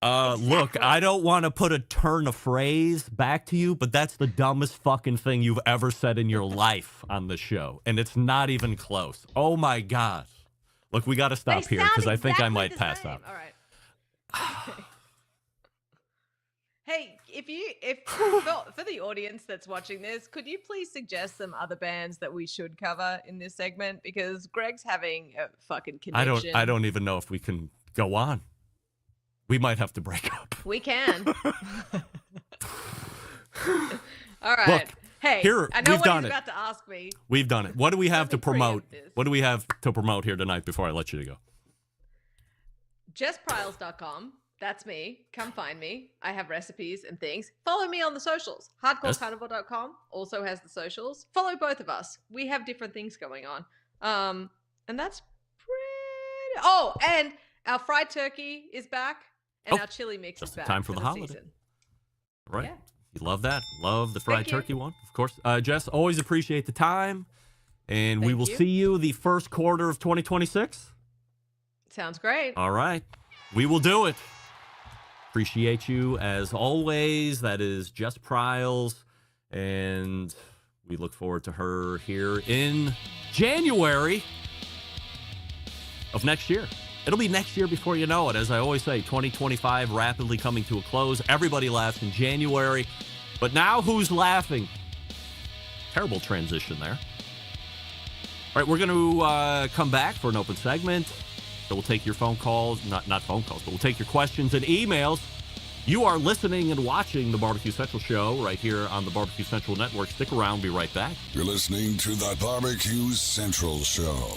Look, I don't want to put a turn of phrase back to you, but that's the dumbest fucking thing you've ever said in your life on the show. And it's not even close. Oh, my God. Look, we got to stop here because I think I might pass out. All right. Hey, if for the audience that's watching this, could you please suggest some other bands that we should cover in this segment? Because Greg's having a fucking connection. I don't even know if we can go on. We might have to break up. We can. All right. Look, hey, here, I know we've what done he's it. about to ask me. We've done it. What do we have to promote? preempt this. What do we have to promote here tonight before I let you go? JessPryles.com. That's me. Come find me. I have recipes and things. Follow me on the socials. HardcoreCarnivore.com also has the socials. Follow both of us. We have different things going on. And that's pretty... Oh, and our fried turkey is back. And our chili mix is back. Time for the holiday. season. Right. Yeah. You love that. Love the fried Thank you. turkey one, of course. Jess, always appreciate the time. And we Thank will you. see you the first quarter of 2026. Sounds great. All right. We will do it. Appreciate you as always. That is Jess Pryles. And we look forward to her here in January of next year. It'll be next year before you know it. As I always say, 2025 rapidly coming to a close. Everybody laughs in January. But now who's laughing? Terrible transition there. All right, we're going to come back for an open segment. So we'll take your phone calls, not phone calls, but we'll take your questions and emails. You are listening and watching the Barbecue Central Show right here on the Barbecue Central Network. Stick around. Be right back. You're listening to the Barbecue Central Show.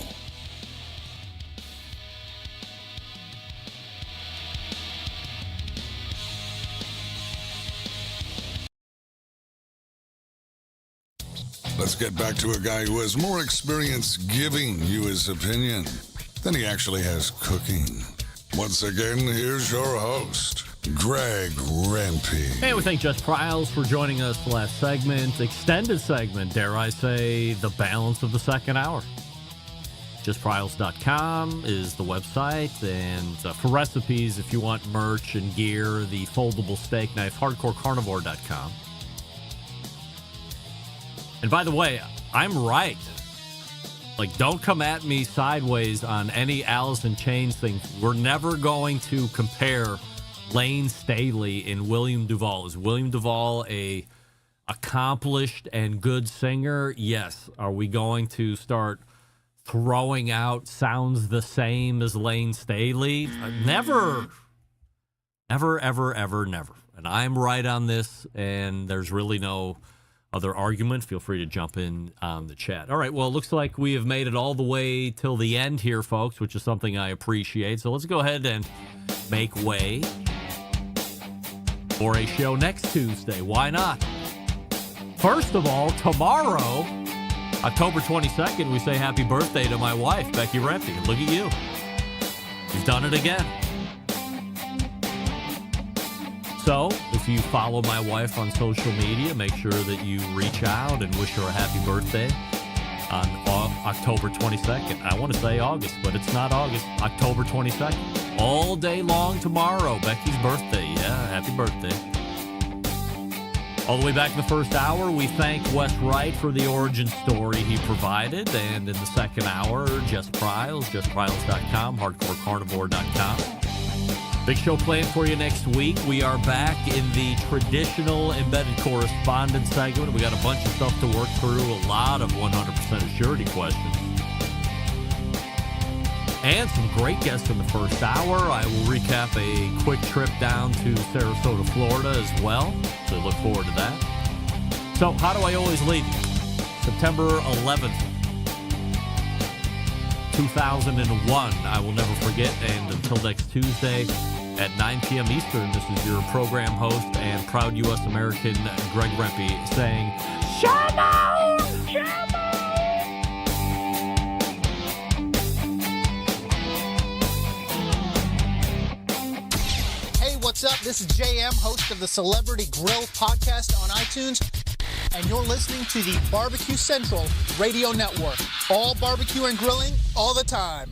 Let's get back to a guy who has more experience giving you his opinion than he actually has cooking. Once again, here's your host, Greg Rempe. Hey, we thank Jess Pryles for joining us last segment. Extended segment, dare I say, the balance of the second hour. JessPryles.com is the website. And for recipes, if you want merch and gear, the foldable steak knife, HardcoreCarnivore.com. And by the way, I'm right. Like, don't come at me sideways on any Alice in Chains thing. We're never going to compare Lane Staley and William Duvall. Is William Duvall a accomplished and good singer? Yes. Are we going to start throwing out sounds the same as Lane Staley? Never. Never, ever, ever, never. And I'm right on this, and there's really no other argument. Feel free to jump in on the chat. All right, well, it looks like we have made it all the way till the end here, folks, which is something I appreciate. So let's go ahead and make way for a show next Tuesday. Why not? First of all, tomorrow, October 22nd, we say happy birthday to my wife, Becky Rempe. Look at you. You've done it again. So, if If you follow my wife on social media, make sure that you reach out and wish her a happy birthday on October 22nd. I want to say August, but it's not August. October 22nd. All day long tomorrow. Becky's birthday. Yeah, happy birthday. All the way back in the first hour, we thank Wes Wright for the origin story he provided. And in the second hour, Jess Pryles, JessPryles.com, HardcoreCarnivore.com. Big show planned for you next week. We are back in the traditional embedded correspondence segment. We got a bunch of stuff to work through, a lot of 100% assurity questions. And some great guests in the first hour. I will recap a quick trip down to Sarasota, Florida as well. So look forward to that. So how do I always leave you? September 11th, 2001. I will never forget. And until next Tuesday at 9 p.m. Eastern, this is your program host and proud U.S. American Greg Rempe saying, Shalom! Shalom! What's up? This is JM, host of the Celebrity Grill podcast on iTunes, and you're listening to the Barbecue Central Radio Network. All barbecue and grilling, all the time.